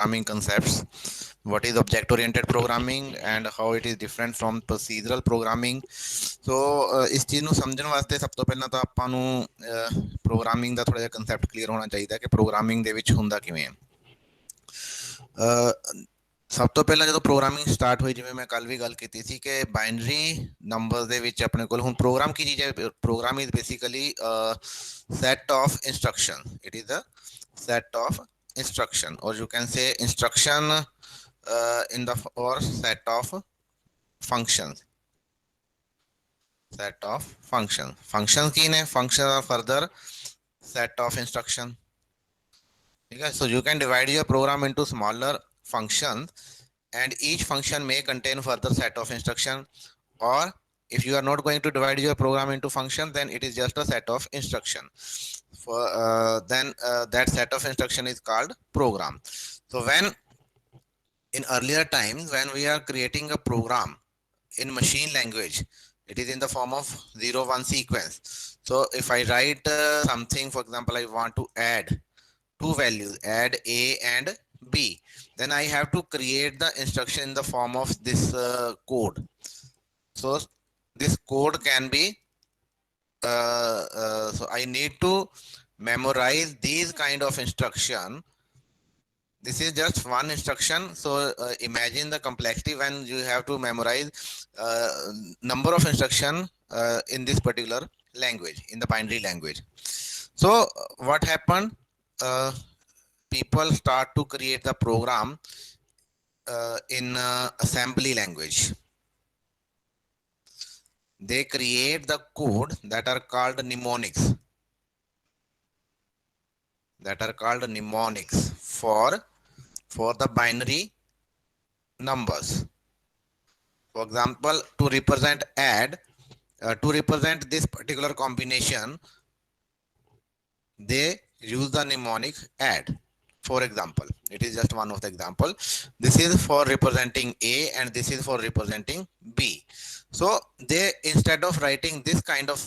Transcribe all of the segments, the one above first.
programming concepts. What is object oriented programming and how it is different from procedural programming. ਸੋ ਇਸ ਚੀਜ਼ ਨੂੰ ਸਮਝਣ ਵਾਸਤੇ ਸਭ ਤੋਂ ਪਹਿਲਾਂ ਤਾਂ ਆਪਾਂ ਨੂੰ ਪ੍ਰੋਗਰਾਮਿੰਗ ਦਾ ਥੋੜਾ ਜਿਹਾ ਕਨਸੈਪਟ ਕਲੀਅਰ ਹੋਣਾ ਚਾਹੀਦਾ ਕਿ ਪ੍ਰੋਗਰਾਮਿੰਗ ਦੇ ਵਿੱਚ ਹੁੰਦਾ ਕਿਵੇਂ ਹੈ। ਸਭ ਤੋਂ ਪਹਿਲਾਂ ਜਦੋਂ ਪ੍ਰੋਗਰਾਮਿੰਗ ਸਟਾਰਟ ਹੋਈ, ਜਿਵੇਂ ਮੈਂ ਕੱਲ ਵੀ ਗੱਲ ਕੀਤੀ ਸੀ ਕਿ ਬਾਈਨਰੀ ਨੰਬਰਸ ਦੇ ਵਿੱਚ ਆਪਣੇ ਕੋਲ ਹੁਣ ਪ੍ਰੋਗਰਾਮ ਕੀ ਚੀਜ਼ ਹੈ। Program is basically set of instruction. It is a set of instruction, or you can say instruction in the or set of functions. Set of functions. Functions key ne functions are further set of instruction. Okay, so you can divide your program into smaller functions, and each function may contain further set of instruction. Or if you are not going to divide your program into functions, then it is just a set of instruction. For then that set of instruction is called program. So when in earlier times, when we are creating a program in machine language, it is in the form of 0 1 sequence. So if I write something, for example, I want to add two values, add a and b, then I have to create the instruction in the form of this code. So this code can be so I need to memorize these kind of instruction. This is just one instruction. So imagine the complexity when you have to memorize number of instruction in this particular language, in the binary language. So what happened? People start to create the program in assembly language. They create the code that are called mnemonics. That are called mnemonics for the binary numbers. For example, to represent add, to represent this particular combination, they use the mnemonic add. For example, it is just one of the example. This is for representing A and this is for representing B. So they, instead of writing this kind of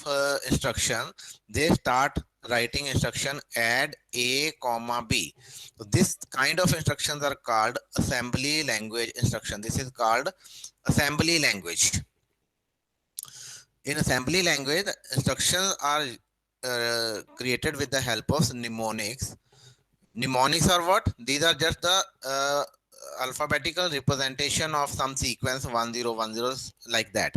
instruction, they start writing instruction add A comma B. So this kind of instructions are called assembly language instruction. This is called assembly language. In assembly language, instructions are created with the help of mnemonics. Mnemonics are what? These are just the alphabetical representation of some sequence 1010 like that.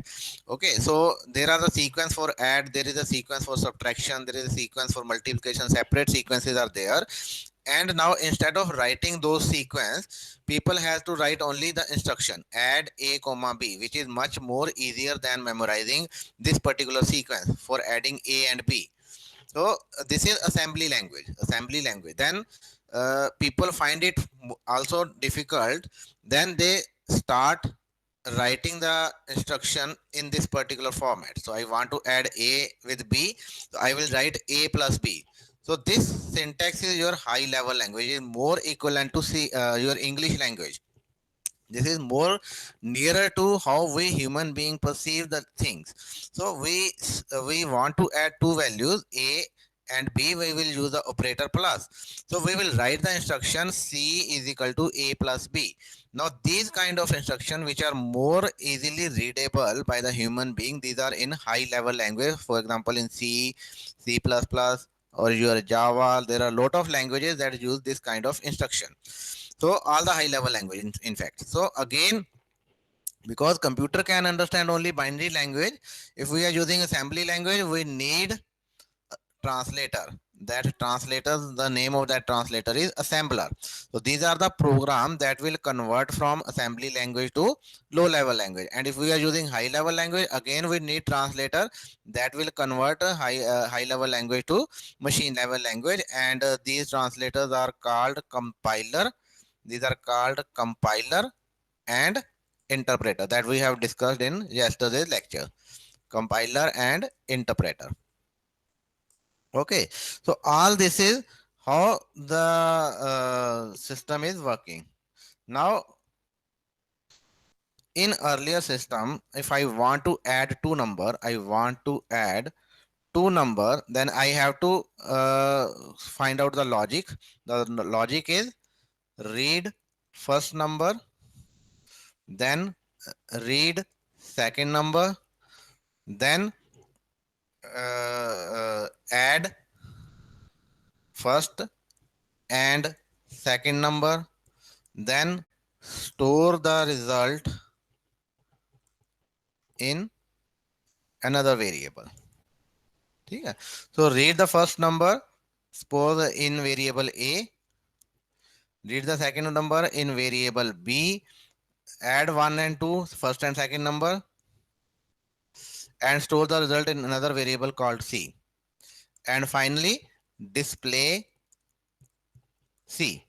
Okay, so there are the sequence for add, there is a sequence for subtraction, there is a sequence for multiplication, separate sequences are there. And now instead of writing those sequence, people have to write only the instruction add a comma b, which is much more easier than memorizing this particular sequence for adding a and b. So this is assembly language. Then people find it also difficult. Then they start writing the instruction in this particular format. So I want to add a with b. So I will write a plus b. So this syntax is your high level language. It is more equivalent to your English language. This is more nearer to how we human being perceive the things. So we want to add two values a and b. We will use the operator plus. So we will write the instruction c is equal to a plus b. Now these kind of instruction which are more easily readable by the human being, these are in high level language. For example, in C++ or your Java, there are a lot of languages that use this kind of instruction. So all the high level language in fact. So again, because computer can understand only binary language, if we are using assembly language, we need a translator. That translator, the name of that translator is assembler. So these are the program that will convert from assembly language to low level language. And if we are using high level language, again we need translator that will convert a high level language to machine level language. And these translators are called compiler. These are called compiler and interpreter that we have discussed in yesterday's lecture. Compiler and interpreter. Okay, so all this is how the system is working. Now, in earlier system, if I want to add two number, then I have to find out the logic. The logic is read first number, then read second number, then add first and second number, then store the result in another variable. ठीक है? So read the first number, suppose in variable A, read the second number in variable B, add 1 and 2, first and second number, and store the result in another variable called C. And finally, display C.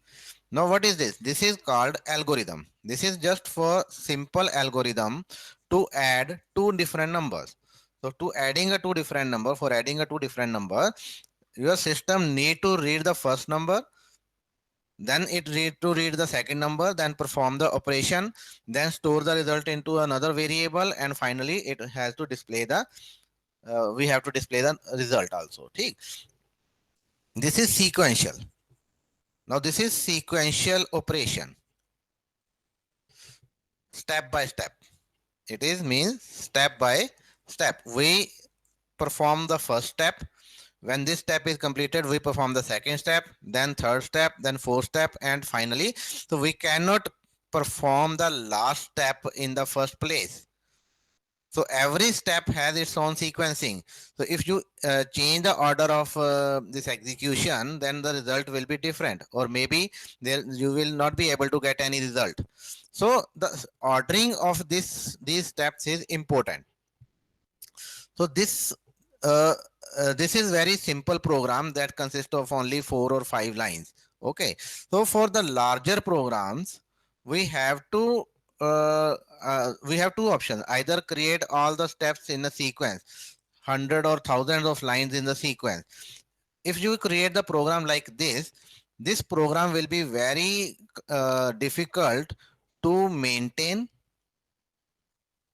Now what is this? This is called algorithm. This is just for simple algorithm to add two different numbers. So to adding a two different number, for adding a two different number, your system need to read the first number, then it read the second number, then perform the operation, then store the result into another variable, and finally it has to display the we have to display the result also. ठीक? This is sequential. Now this is sequential operation, step by step. It is means step by step. We perform the first step. When this step is completed, we perform the second step, then third step, then fourth step, and finally. So we cannot perform the last step in the first place. So every step has its own sequencing. So if you change the order of this execution, then the result will be different, or maybe there you will not be able to get any result. So the ordering of these steps is important. So this is very simple program that consists of only 4 or 5 lines. Okay. So for the larger programs, we have to we have two options: either create all the steps in a sequence, 100 or thousands of lines in the sequence. If you create the program like this program will be very difficult to maintain.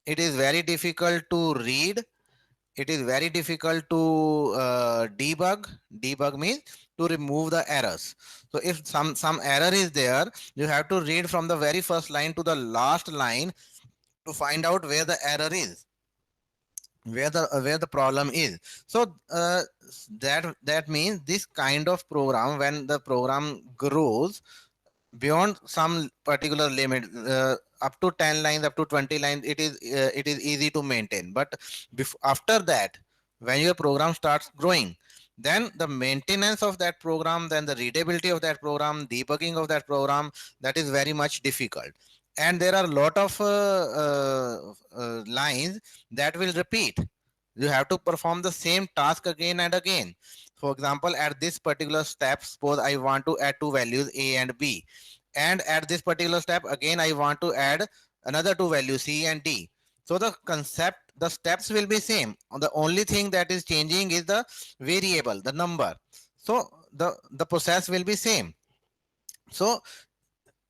It is very difficult to read. It is very difficult to debug. Debug means to remove the errors. So if some error is there, you have to read from the very first line to the last line to find out where the error is, where the problem is. So that means this kind of program, when the program grows beyond some particular limit, up to 10 lines, up to 20 lines, it is easy to maintain. But after that, when your program starts growing, then the maintenance of that program, then the readability of that program, debugging of that program, that is very much difficult. And there are a lot of lines that will repeat. You have to perform the same task again and again. For example, at this particular step, suppose I want to add two values A and B, and at this particular step again I want to add another two values C and D. So the concept, the steps will be same. The only thing that is changing is the variable, the number. So the process will be same. So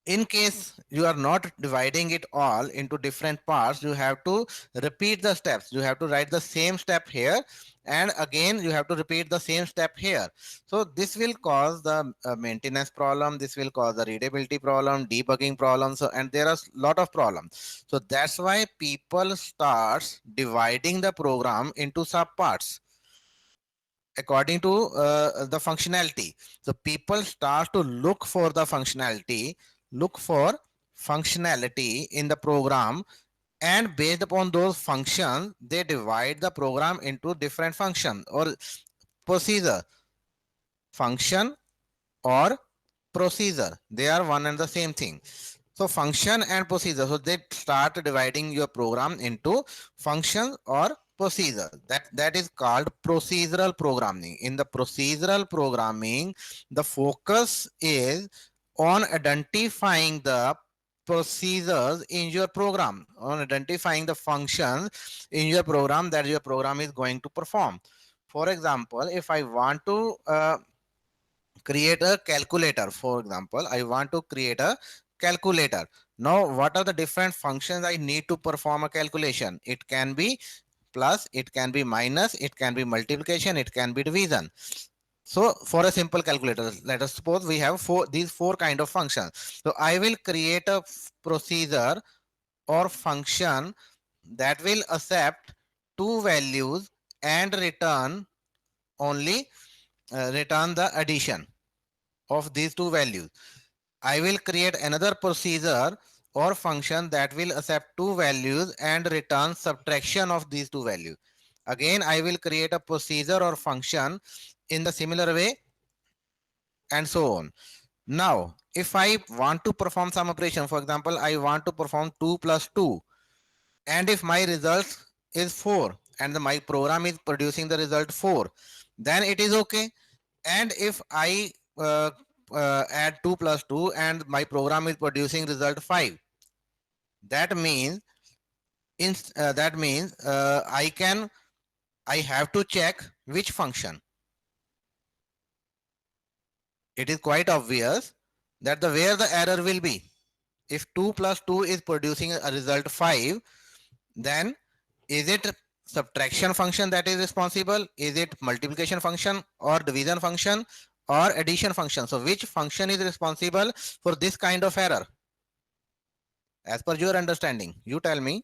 in case you are not dividing it all into different parts, you have to repeat the steps. You have to write the same step here, and again you have to repeat the same step here. So this will cause the maintenance problem, this will cause the readability problem, debugging problems, and there are a lot of problems. So that's why people start dividing the program into sub parts according to the functionality. So people start to look for the functionality, look for functionality in the program, and based upon those functions, they divide the program into different functions or procedure. Function or procedure, they are one and the same thing. So function and procedure, so they start dividing your program into function or procedure. That is called procedural programming. In the procedural programming, the focus is on identifying the procedures in your program, on identifying the functions in your program that your program is going to perform. For example, if I want to create a calculator, for example, I want to create a calculator. Now what are the different functions I need to perform a calculation? It can be plus, it can be minus, it can be multiplication, it can be division. So for a simple calculator, let us suppose we have these four kind of functions. So I will create a procedure or function that will accept two values and only return the addition of these two values. I will create another procedure or function that will accept two values and return subtraction of these two values. Again, I will create a procedure or function in the similar way, and so on. Now, if I want to perform some operation, for example, I want to perform 2 plus 2, and if my result is 4 and my program is producing the result 4, then it is okay. And if I add 2 plus 2 and my program is producing result 5, that means I have to check which function. It is quite obvious that where the error will be. If 2 plus 2 is producing a result 5, then is it subtraction function that is responsible? Is it multiplication function or division function or addition function? So which function is responsible for this kind of error? As per your understanding, you tell me.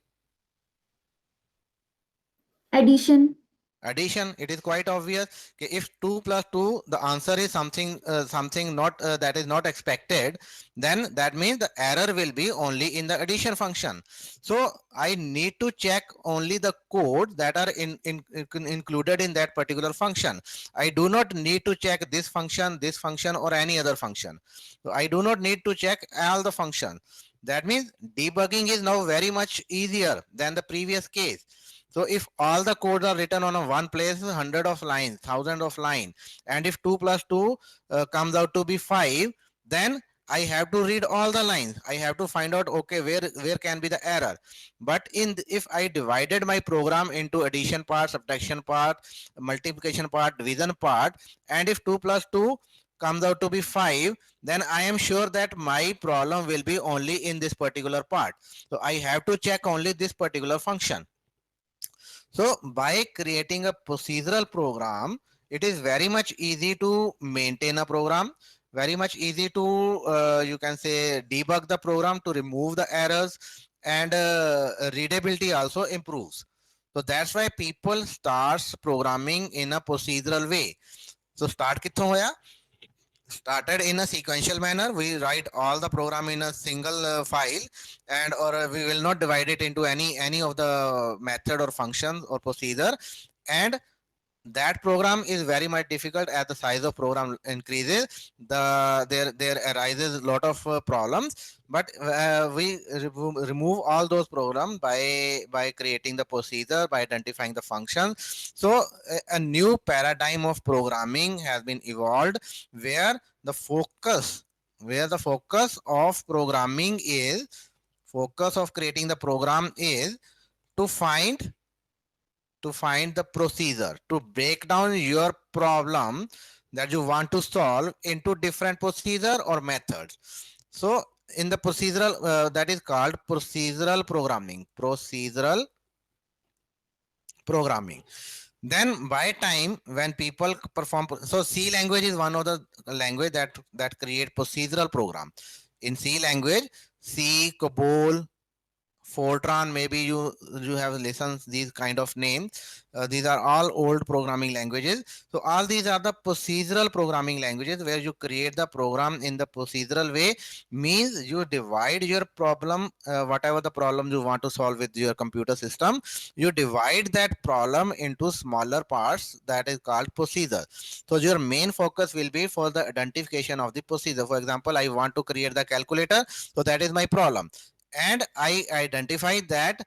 Addition. Addition. It is quite obvious. If 2 plus 2, the answer is something not that is not expected, then that means the error will be only in the addition function. So I need to check only the code that are included in that particular function. I do not need to check this function or any other function. So I do not need to check all the functions. That means debugging is now very much easier than the previous case. So if all the codes are written on a one place, 100 of lines, 1000 of line, and if 2 plus 2 comes out to be 5, then I have to read all the lines. I have to find out, okay, where can be the error. But if I divided my program into addition part, subtraction part, multiplication part, division part, and if 2 plus 2 comes out to be 5, then I am sure that my problem will be only in this particular part. So I have to check only this particular function. So by creating a procedural program, it is very much easy to maintain a program, very much easy to, you can say, debug the program to remove the errors, and readability also improves. So that's why people starts programming in a procedural way. So start kitho hoya? Started in a sequential manner. We write all the program in a single file, and or we will not divide it into any of the method or functions or procedure. And that program is very much difficult. As the size of program increases, there arises a lot of problems. But we remove all those programs by creating the procedure, by identifying the functions. So a new paradigm of programming has been evolved, where the focus of programming is, focus of creating the program is to find the procedure, to break down your problem that you want to solve into different procedure or methods. So in the procedural, that is called procedural programming. Then by time when people perform, so C language is one of the language that create procedural program. In C language, C, COBOL, Fortran, maybe you have listened these kind of names. These are all old programming languages. So all these are the procedural programming languages, where you create the program in the procedural way. Means you divide your problem, whatever the problem you want to solve with your computer system, you divide that problem into smaller parts, that is called procedure. So your main focus will be for the identification of the procedure. For example, I want to create the calculator, so that is my problem, and I identify that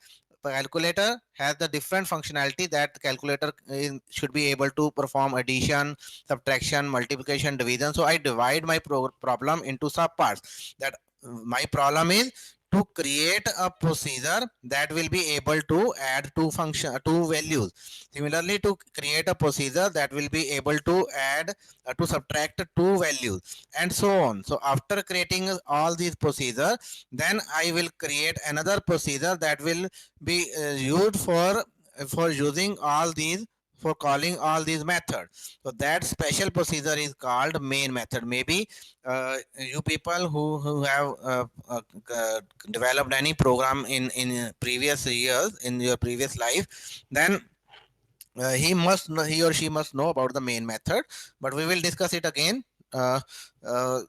calculator has the different functionality, that calculator should be able to perform addition, subtraction, multiplication, division. So I divide my problem into sub parts. That my problem is to create a procedure that will be able to add two values. Similarly, to create a procedure that will be able to add to subtract two values, and so on. So after creating all these procedures, then I will create another procedure that will be used for using all these for calling all these methods. So that special procedure is called main method. Maybe you people who have developed any program in previous years in your previous life, then he or she must know about the main method, but we will discuss it again. uh, uh,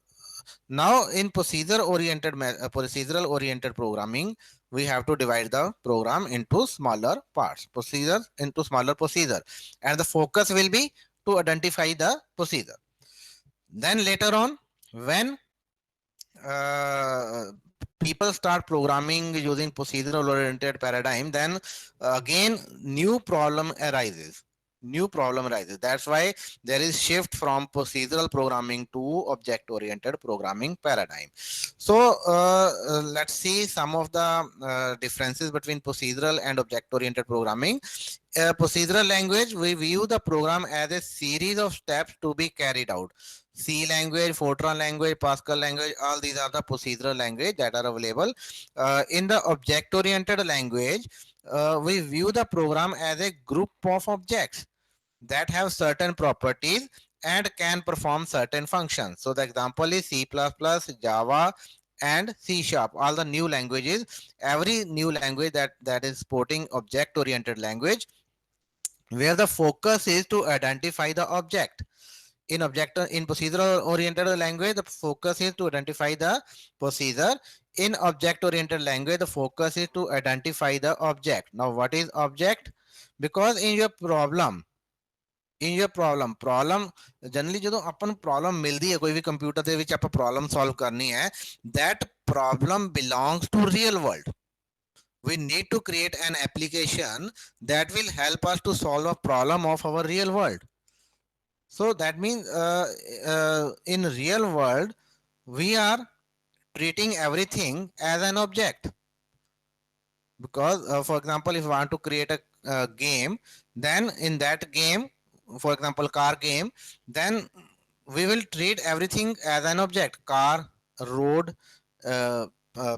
Now in procedural oriented programming, we have to divide the program into smaller parts, procedure into smaller procedure, and the focus will be to identify the procedure. Then later on, when uh, people start programming using procedural oriented paradigm, then again new problem arises. That's why there is shift from procedural programming to object oriented programming paradigm. So let's see some of the differences between procedural and object oriented programming. Procedural language, we view the program as a series of steps to be carried out. C language, Fortran language, Pascal language, all these are the procedural language that are available. In the object-oriented language, we view the program as a group of objects that have certain properties and can perform certain functions. So the example is C++, Java, and C Sharp, all the new languages. Every new language that is supporting object-oriented language, where the focus is to identify the object. In procedural oriented language, the focus is to identify the procedure. In object oriented language, the focus is to identify the object. Now what is object? Because in your problem generally ਜਦੋਂ ਆਪਾਂ ਨੂੰ problem ਮਿਲਦੀ ਹੈ ਕੋਈ ਵੀ computer ਦੇ ਵਿੱਚ ਆਪਾਂ problem solve ਕਰਨੀ ਹੈ, that problem belongs to real world. We need to create an application that will help us to solve a problem of our real world. So that means in real world, we are treating everything as an object. Because for example, if you want to create a game, then in that game, for example, car game, then we will treat everything as an object. Car, road,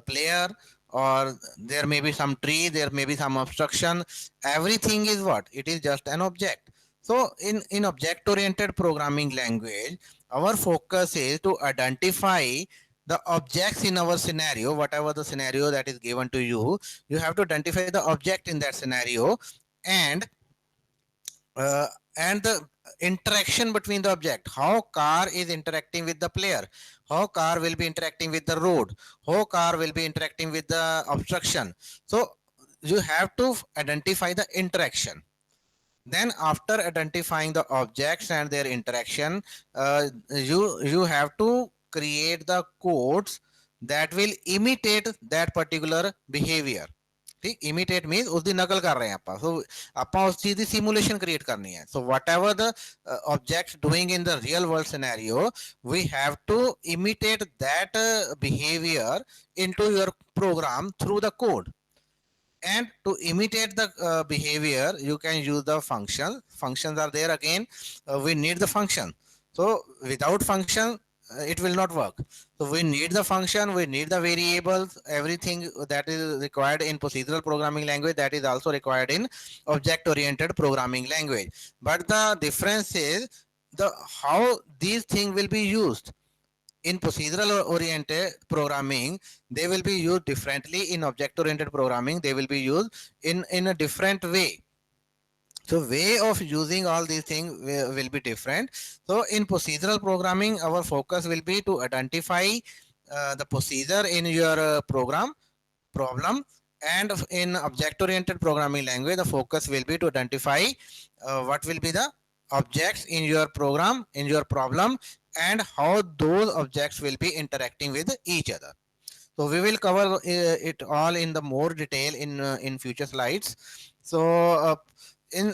player, or there may be some tree, there may be some obstruction. Everything is what? It is just an object. So in object oriented programming language, our focus is to identify the objects in our scenario. Whatever the scenario that is given to you, you have to identify the object in that scenario, and uh, and the interaction between the object, how car is interacting with the player, how car will be interacting with the road, how car will be interacting with the obstruction. So you have to identify the interaction. Then after identifying the objects and their interaction, you have to create the codes that will imitate that particular behavior. ठीक, imitate means उसकी नकल कर रहे हैं आप, so आप उस चीज की simulation create करनी है. So whatever the objects doing in the real world scenario, we have to imitate that behavior into your program through the code. And to imitate the behavior, you can use the functions are there again. We need the function. So without function, it will not work. So we need the function, we need the variables, everything that is required in procedural programming language, that is also required in object oriented programming language. But the difference is the how these things will be used. In procedural oriented programming, they will be used differently. In object oriented programming, they will be used in a different way. So way of using all these things will be different. So in procedural programming, our focus will be to identify the procedure in your problem. And in object oriented programming language, the focus will be to identify what will be the objects in your program, in your problem, and how those objects will be interacting with each other. So we will cover it all in the more detail in future slides. So in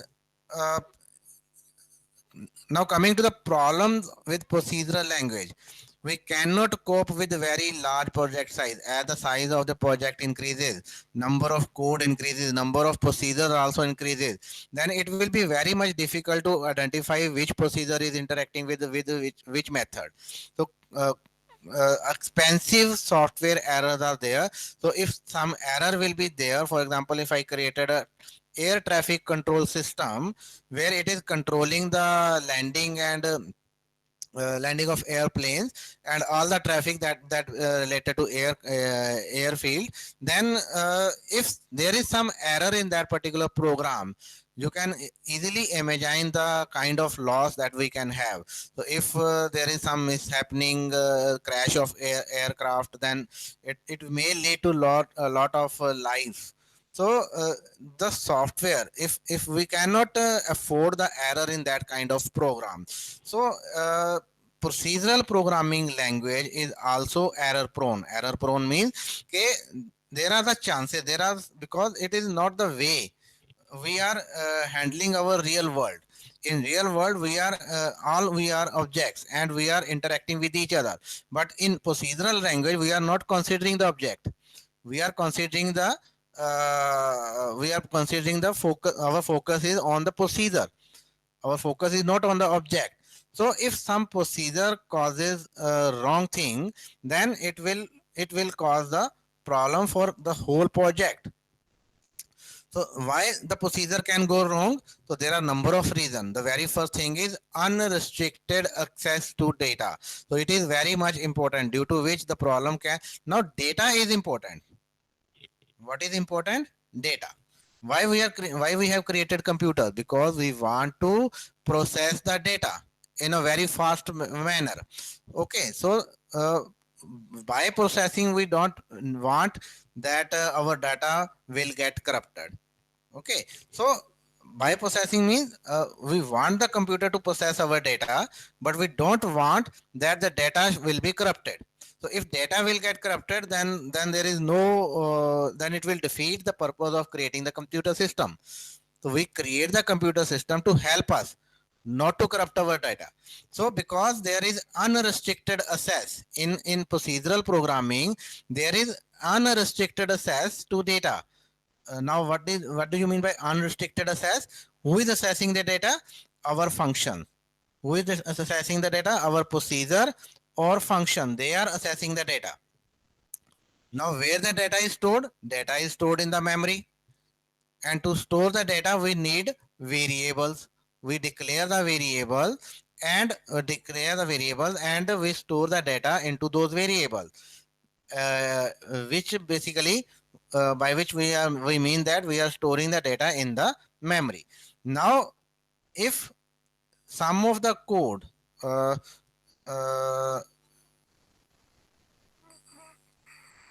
now coming to the problems with procedural language, we cannot cope with very large project size. As the size of the project increases, number of code increases, number of procedures also increases, then it will be very much difficult to identify which procedure is interacting with which method. So expensive software errors are there. So if some error will be there, for example, if I created a air traffic control system, where it is controlling the landing and landing of airplanes and all the traffic that related to airfield. Then if there is some error in that particular program, you can easily imagine the kind of loss that we can have. So if there is some mishappening, crash of aircraft, then it may lead to a lot of life. So the software, if we cannot afford the error in that kind of program, so procedural programming language is also error prone. Error prone means okay, there are the chances, there are, because it is not the way we are handling our real world. In real world, we are all we are objects and we are interacting with each other. But in procedural language, we are not considering the object. We are considering the focus. Our focus is on the procedure. Our focus is not on the object. So if some procedure causes a wrong thing, then it will cause the problem for the whole project. So why the procedure can go wrong? So there are number of reasons. The very first thing is unrestricted access to data. So it is very much important, due to which the problem can. Now data is important. What is important? Data. Why we have created computers? Because we want to process the data in a very fast manner. Okay, so by processing, we don't want that our data will get corrupted. Okay, so by processing means we want the computer to process our data, but we don't want that the data will be corrupted. So if data will get corrupted, then there is no then it will defeat the purpose of creating the computer system. So we create the computer system to help us, not to corrupt our data. So because there is unrestricted access in procedural programming, there is unrestricted access to data. Now what do you mean by unrestricted access? Who is accessing the data? Our function. Who is accessing the data? Our procedure or function. They are accessing the data. Now where the data is stored? Data is stored in the memory. And to store the data, we need variables. We declare the variable and we store the data into those variables, which basically by which we mean that we are storing the data in the memory. Now if some of the code uh,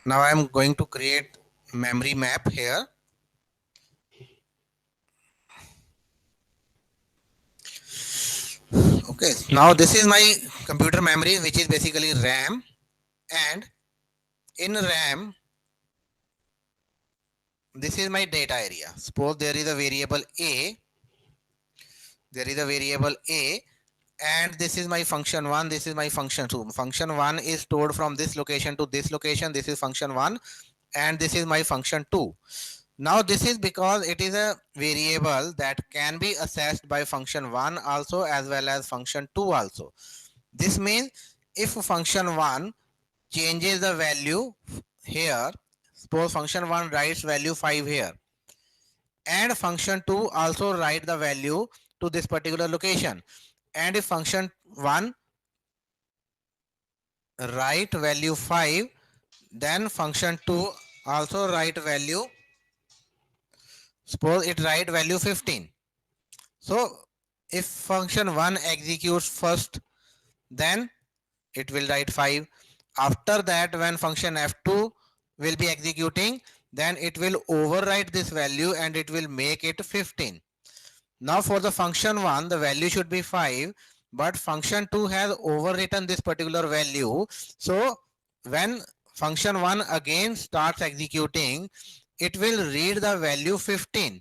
now I am going to create memory map here. Okay, now this is my computer memory, which is basically RAM. And in RAM, this is my data area. Suppose there is a variable a, and this is my function 1, this is my function 2. Function 1 is stored from this location to this location. This is function 1, and this is my function 2. Now this is because it is a variable that can be accessed by function 1 also, as well as function 2 also. This means if function 1 changes the value here, suppose function 1 writes value 5 here, and function 2 also write the value to this particular location, and if function 1 write value 5, then function 2 also write value, suppose it write value 15. So if function 1 executes first, then it will write 5. After that, when function f2 will be executing, then it will overwrite this value and it will make it 15. Now for the function 1, the value should be 5, but function 2 has overwritten this particular value. So when function 1 again starts executing, it will read the value 15,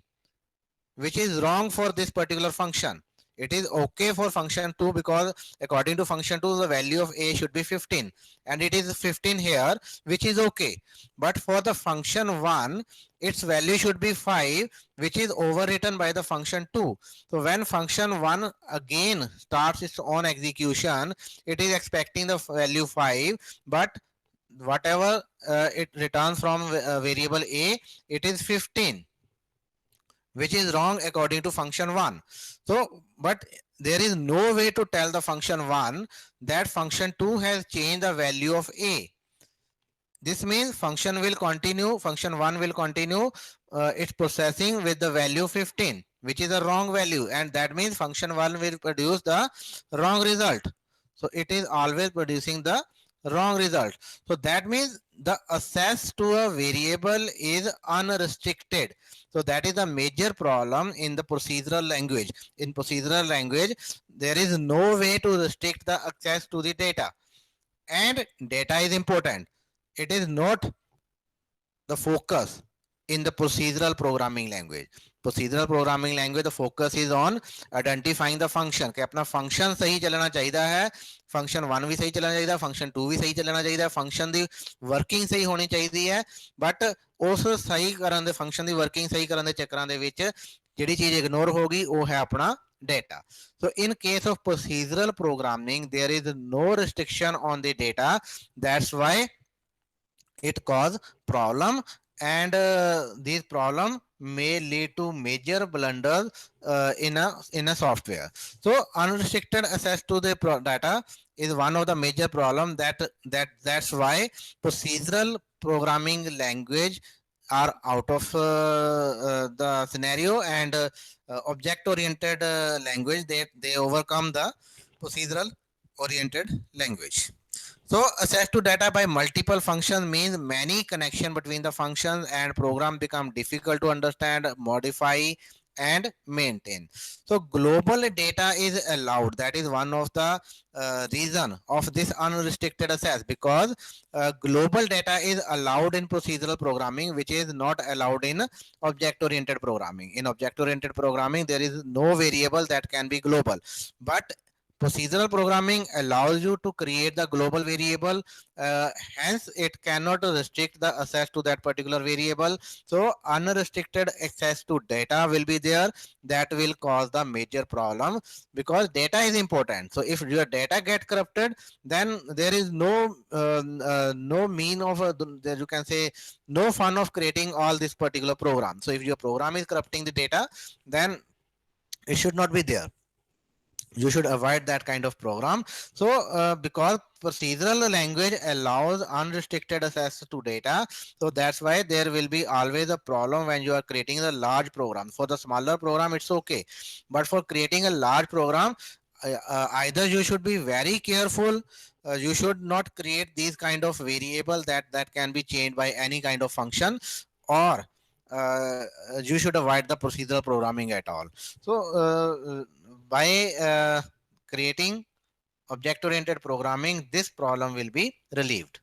which is wrong for this particular function. It is okay for function 2 because according to function 2, the value of a should be 15, and it is 15 here, which is okay. But for the function 1, its value should be 5, which is overwritten by the function 2. So when function 1 again starts its own execution, it is expecting the value 5, but whatever it returns from variable a, it is 15. which is wrong according to function 1. So, but there is no way to tell the function 1 that function 2 has changed the value of a. This means function 1 will continue its processing with the value 15, which is a wrong value, and that means function 1 will produce the wrong result. So it is always producing the wrong result. So that means the access to a variable is unrestricted. So that is a major problem in the procedural language. In procedural language, there is no way to restrict the access to the data, and data is important. It is not the focus in the procedural programming language. Procedural programming language, the focus is on identifying the function कि अपना function सही चलना चाहिए है, function 1 भी सही चलना चाहिए, function 2 भी सही चलना चाहिए, function ਦੀ working सही होनी चाहिए है, but ਉਸ ਸਹੀ ਕਰਨ ਦੇ function ਦੀ working ਸਹੀ ਕਰਨ ਦੇ ਚੱਕਰਾਂ ਦੇ ਵਿੱਚ ਜਿਹੜੀ ਚੀਜ਼ ignore ਹੋਗੀ ਉਹ ਹੈ ਆਪਣਾ data. So in case of procedural programming, there is no restriction on the data. That's why it cause problem, and these problem may lead to major blunders in a software. So unrestricted access to the data is one of the major problem that's why procedural programming language are out of the scenario, and object oriented language, they overcome the procedural oriented language. So access to data by multiple functions means many connection between the functions, and program become difficult to understand, modify, and maintain. So global data is allowed. That is one of the reason of this unrestricted access, because global data is allowed in procedural programming, which is not allowed in object oriented programming. In object oriented programming, there is no variable that can be global, but procedural programming allows you to create the global variable, hence it cannot restrict the access to that particular variable. So unrestricted access to data will be there, that will cause the major problem, because data is important. So if your data get corrupted, then there is no mean of you can say no fun of creating all this particular program. So if your program is corrupting the data, then it should not be there. You should avoid that kind of program. So because procedural language allows unrestricted access to data, so that's why there will be always a problem when you are creating a large program. For the smaller program it's okay, but for creating a large program, either you should be very careful, you should not create these kind of variable that can be changed by any kind of function, or you should avoid the procedural programming at all. So by creating object oriented programming, this problem will be relieved.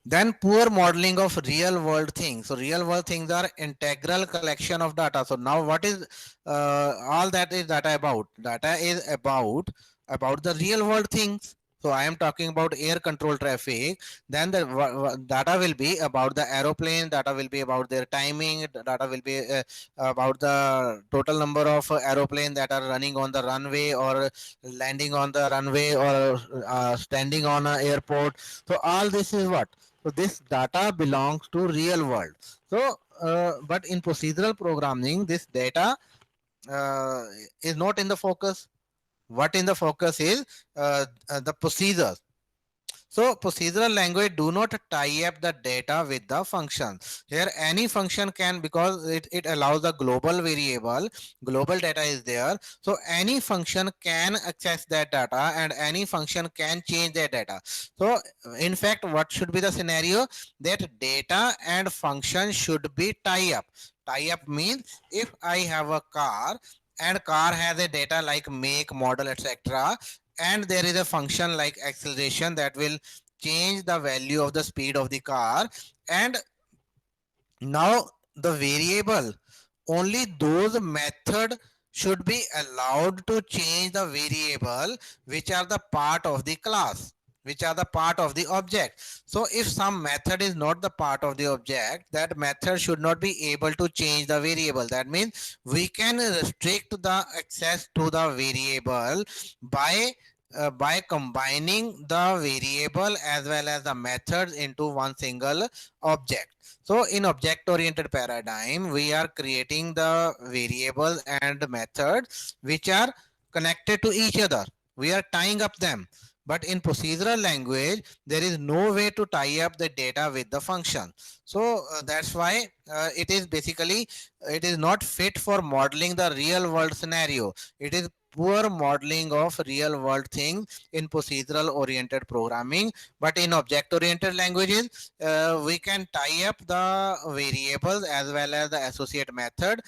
Then poor modeling of real world things. So real world things are integral collection of data. So now what is all that is data about? Data is about the real world things. So I am talking about air control traffic. Then the data will be about the aeroplane, data will be about their timing, data will be about the total number of aeroplanes that are running on the runway, or landing on the runway, or standing on an airport. So all this is what? So this data belongs to real world. So but in procedural programming, this data is not in the focus. What in the focus is the procedures. So procedural language do not tie up the data with the function. Here any function can, because it allows the global variable, global data is there. So any function can access that data, and any function can change that data. So in fact, what should be the scenario? That data and function should be tie up. Tie up means if I have a car, and car has a data like make, model, etc., and there is a function like acceleration that will change the value of the speed of the car, and now the variable, only those method should be allowed to change the variable which are the part of the class, which are the part of the object. So if some method is not the part of the object, that method should not be able to change the variable. That means we can restrict the access to the variable by by combining the variable as well as the methods into one single object. So in object oriented paradigm, we are creating the variables and methods which are connected to each other. We are tying up them. But in procedural language, there is no way to tie up the data with the function. So that's why it is basically, it is not fit for modeling the real world scenario. It is poor modeling of real world things in procedural oriented programming. But in object oriented languages, we can tie up the variables as well as the associate method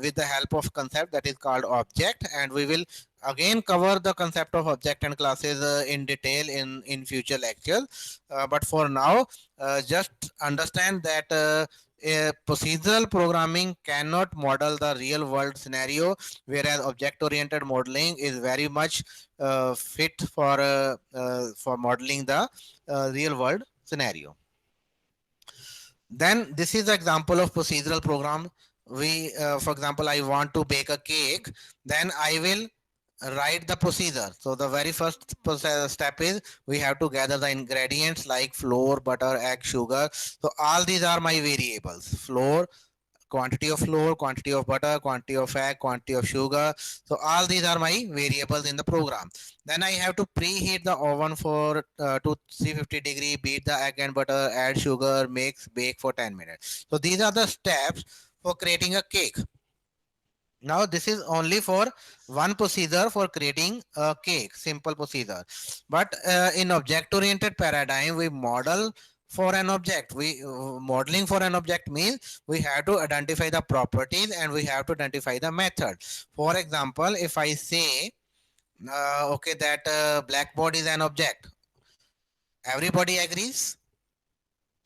with the help of concept that is called object, and we will again cover the concept of object and classes in detail in future lectures. But for now, just understand that procedural programming cannot model the real world scenario, whereas object oriented modeling is very much fit for modeling the real world scenario. Then this is the example of procedural program. We for example, I want to bake a cake, then I will write the procedure. So the very first step is we have to gather the ingredients like flour, butter, egg, sugar. So all these are my variables: flour, quantity of flour, quantity of butter, quantity of egg, quantity of sugar. So all these are my variables in the program. Then I have to preheat the oven for to 350 degree, beat the egg and butter, add sugar, mix, bake for 10 minutes. So these are the steps for creating a cake. Now this is only for one procedure for creating a cake, simple procedure. But in object oriented paradigm, we model for an object. We modeling for an object means we have to identify the properties and we have to identify the method. For example, if I say okay, that blackboard is an object, everybody agrees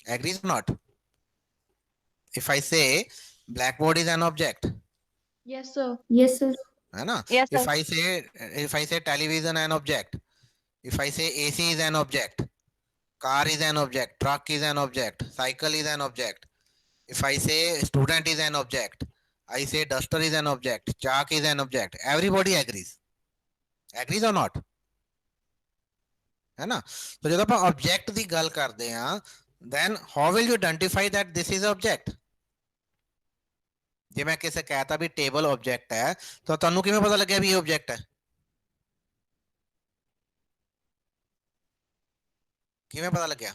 or not? If I say blackboard is an object, Yes, sir. Yes, sir. है ना? Yes, sir. If I say television an object, if I say AC is an object, car is an object, truck is an object, cycle is an object. If I say student is an object, I say duster is an object, chalk is an object. Everybody agrees or not? है ना? तो जब आप object ਦੀ ਗੱਲ ਕਰਦੇ ਆ, then how will you identify that this is object? ਜੇ ਮੈਂ ਕਿਸੇ ਕਹਤਾ ਵੀ ਟੇਬਲ ਆਬਜੈਕਟ ਹੈ, ਤਾਂ ਤੁਹਾਨੂੰ ਕਿਵੇਂ ਪਤਾ ਲੱਗਿਆ ਵੀ ਇਹ ਆਬਜੈਕਟ ਹੈ? ਕਿਵੇਂ ਪਤਾ ਲੱਗਿਆ?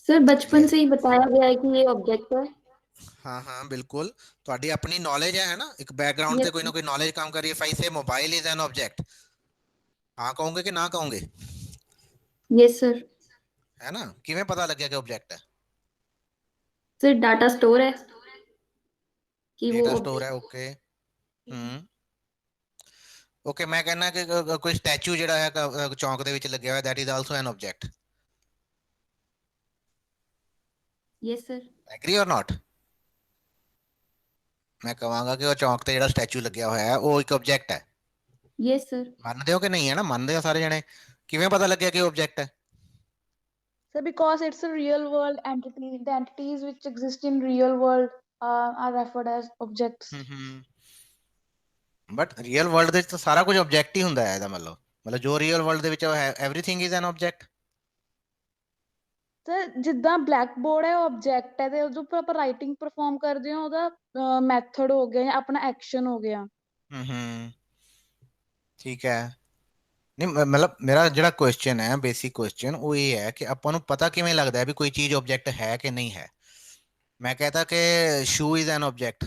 सर बचपन से ही बताया गया है कि ये ऑब्जेक्ट है। हाँ हाँ बिल्कुल, ਤੁਹਾਡੀ ਆਪਣੀ ਨੌਲੇਜ ਹੈ ਨਾ, ਇੱਕ ਬੈਕਗ੍ਰਾਉਂਡ ਤੇ ਕੋਈ ਨਾ ਕੋਈ ਨੌਲੇਜ ਕੰਮ ਕਰ ਰਹੀ ਹੈ। if I say mobile is an object, हाँ ਕਹੋਗੇ ਕਿ ਨਾ ਕਹੋਗੇ? Yes sir. है ना? ਕਿਵੇਂ ਪਤਾ ਲੱਗਿਆ ਕਿ ਆਬਜੈਕਟ ਹੈ? सर डाटा स्टोर है कि वो ਡੇਟਾ ਸਟੋਰ ਹੈ। ਓਕੇ ਓਕੇ, ਮੈਂ ਕਹਿੰਦਾ ਕਿ ਕੋਈ ਸਟੈਚੂ ਜਿਹੜਾ ਹੈ ਚੌਂਕ ਦੇ ਵਿੱਚ ਲੱਗਿਆ ਹੋਇਆ, that is also an object. Yes sir. Agree or not? ਮੈਂ ਕਹਾਂਗਾ ਕਿ ਉਹ ਚੌਂਕ ਤੇ ਜਿਹੜਾ ਸਟੈਚੂ ਲੱਗਿਆ ਹੋਇਆ ਹੈ ਉਹ ਇੱਕ ਆਬਜੈਕਟ ਹੈ। Yes sir. ਮੰਨਦੇ ਹੋ ਕਿ ਨਹੀਂ? ਹੈ ਨਾ, ਮੰਨਦੇ ਹੋ ਸਾਰੇ ਜਣੇ? ਕਿਵੇਂ ਪਤਾ ਲੱਗਿਆ ਕਿ ਉਹ ਆਬਜੈਕਟ ਹੈ? Sir, because it's a real world entity. The entities which exist in real world are referred as objects. But real world ਦੇ ਵਿੱਚ ਤਾਂ ਸਾਰਾ ਕੁਝ ਆਬਜੈਕਟ ਹੀ ਹੁੰਦਾ ਹੈ। ਇਹਦਾ ਮਤਲਬ ਜੋ ਰੀਅਲ ਵਰਲਡ ਦੇ ਵਿੱਚ ਹੈ everything is an object. Sir ਜਿੱਦਾਂ ਬਲੈਕ ਬੋਰਡ ਹੈ ਉਹ ਆਬਜੈਕਟ ਹੈ, ਤੇ ਉਹਦੇ ਉੱਪਰ ਆਪਾਂ ਰਾਈਟਿੰਗ ਪਰਫਾਰਮ ਕਰਦੇ ਹਾਂ, ਉਹਦਾ ਮੈਥਡ ਹੋ ਗਿਆ ਜਾਂ ਆਪਣਾ ਐਕਸ਼ਨ ਹੋ ਗਿਆ। ਠੀਕ ਹੈ। ਨਹੀਂ ਮਤਲਬ ਮੇਰਾ ਜਿਹੜਾ ਕੁਐਸਚਨ ਹੈ, ਬੇਸਿਕ ਕੁਐਸਚਨ ਉਹ ਇਹ ਹੈ ਕਿ ਆਪਾਂ ਨੂੰ ਪਤਾ ਕਿਵੇਂ ਲੱਗਦਾ ਹੈ ਵੀ ਕੋਈ ਚੀਜ਼ ਆਬਜੈਕਟ ਹੈ ਕਿ ਨਹੀਂ ਹੈ? ਮੈਂ ਕਹਤਾ ਕਿ ਸ਼ੂ ਇਜ਼ ਐਨ ਆਬਜੈਕਟ,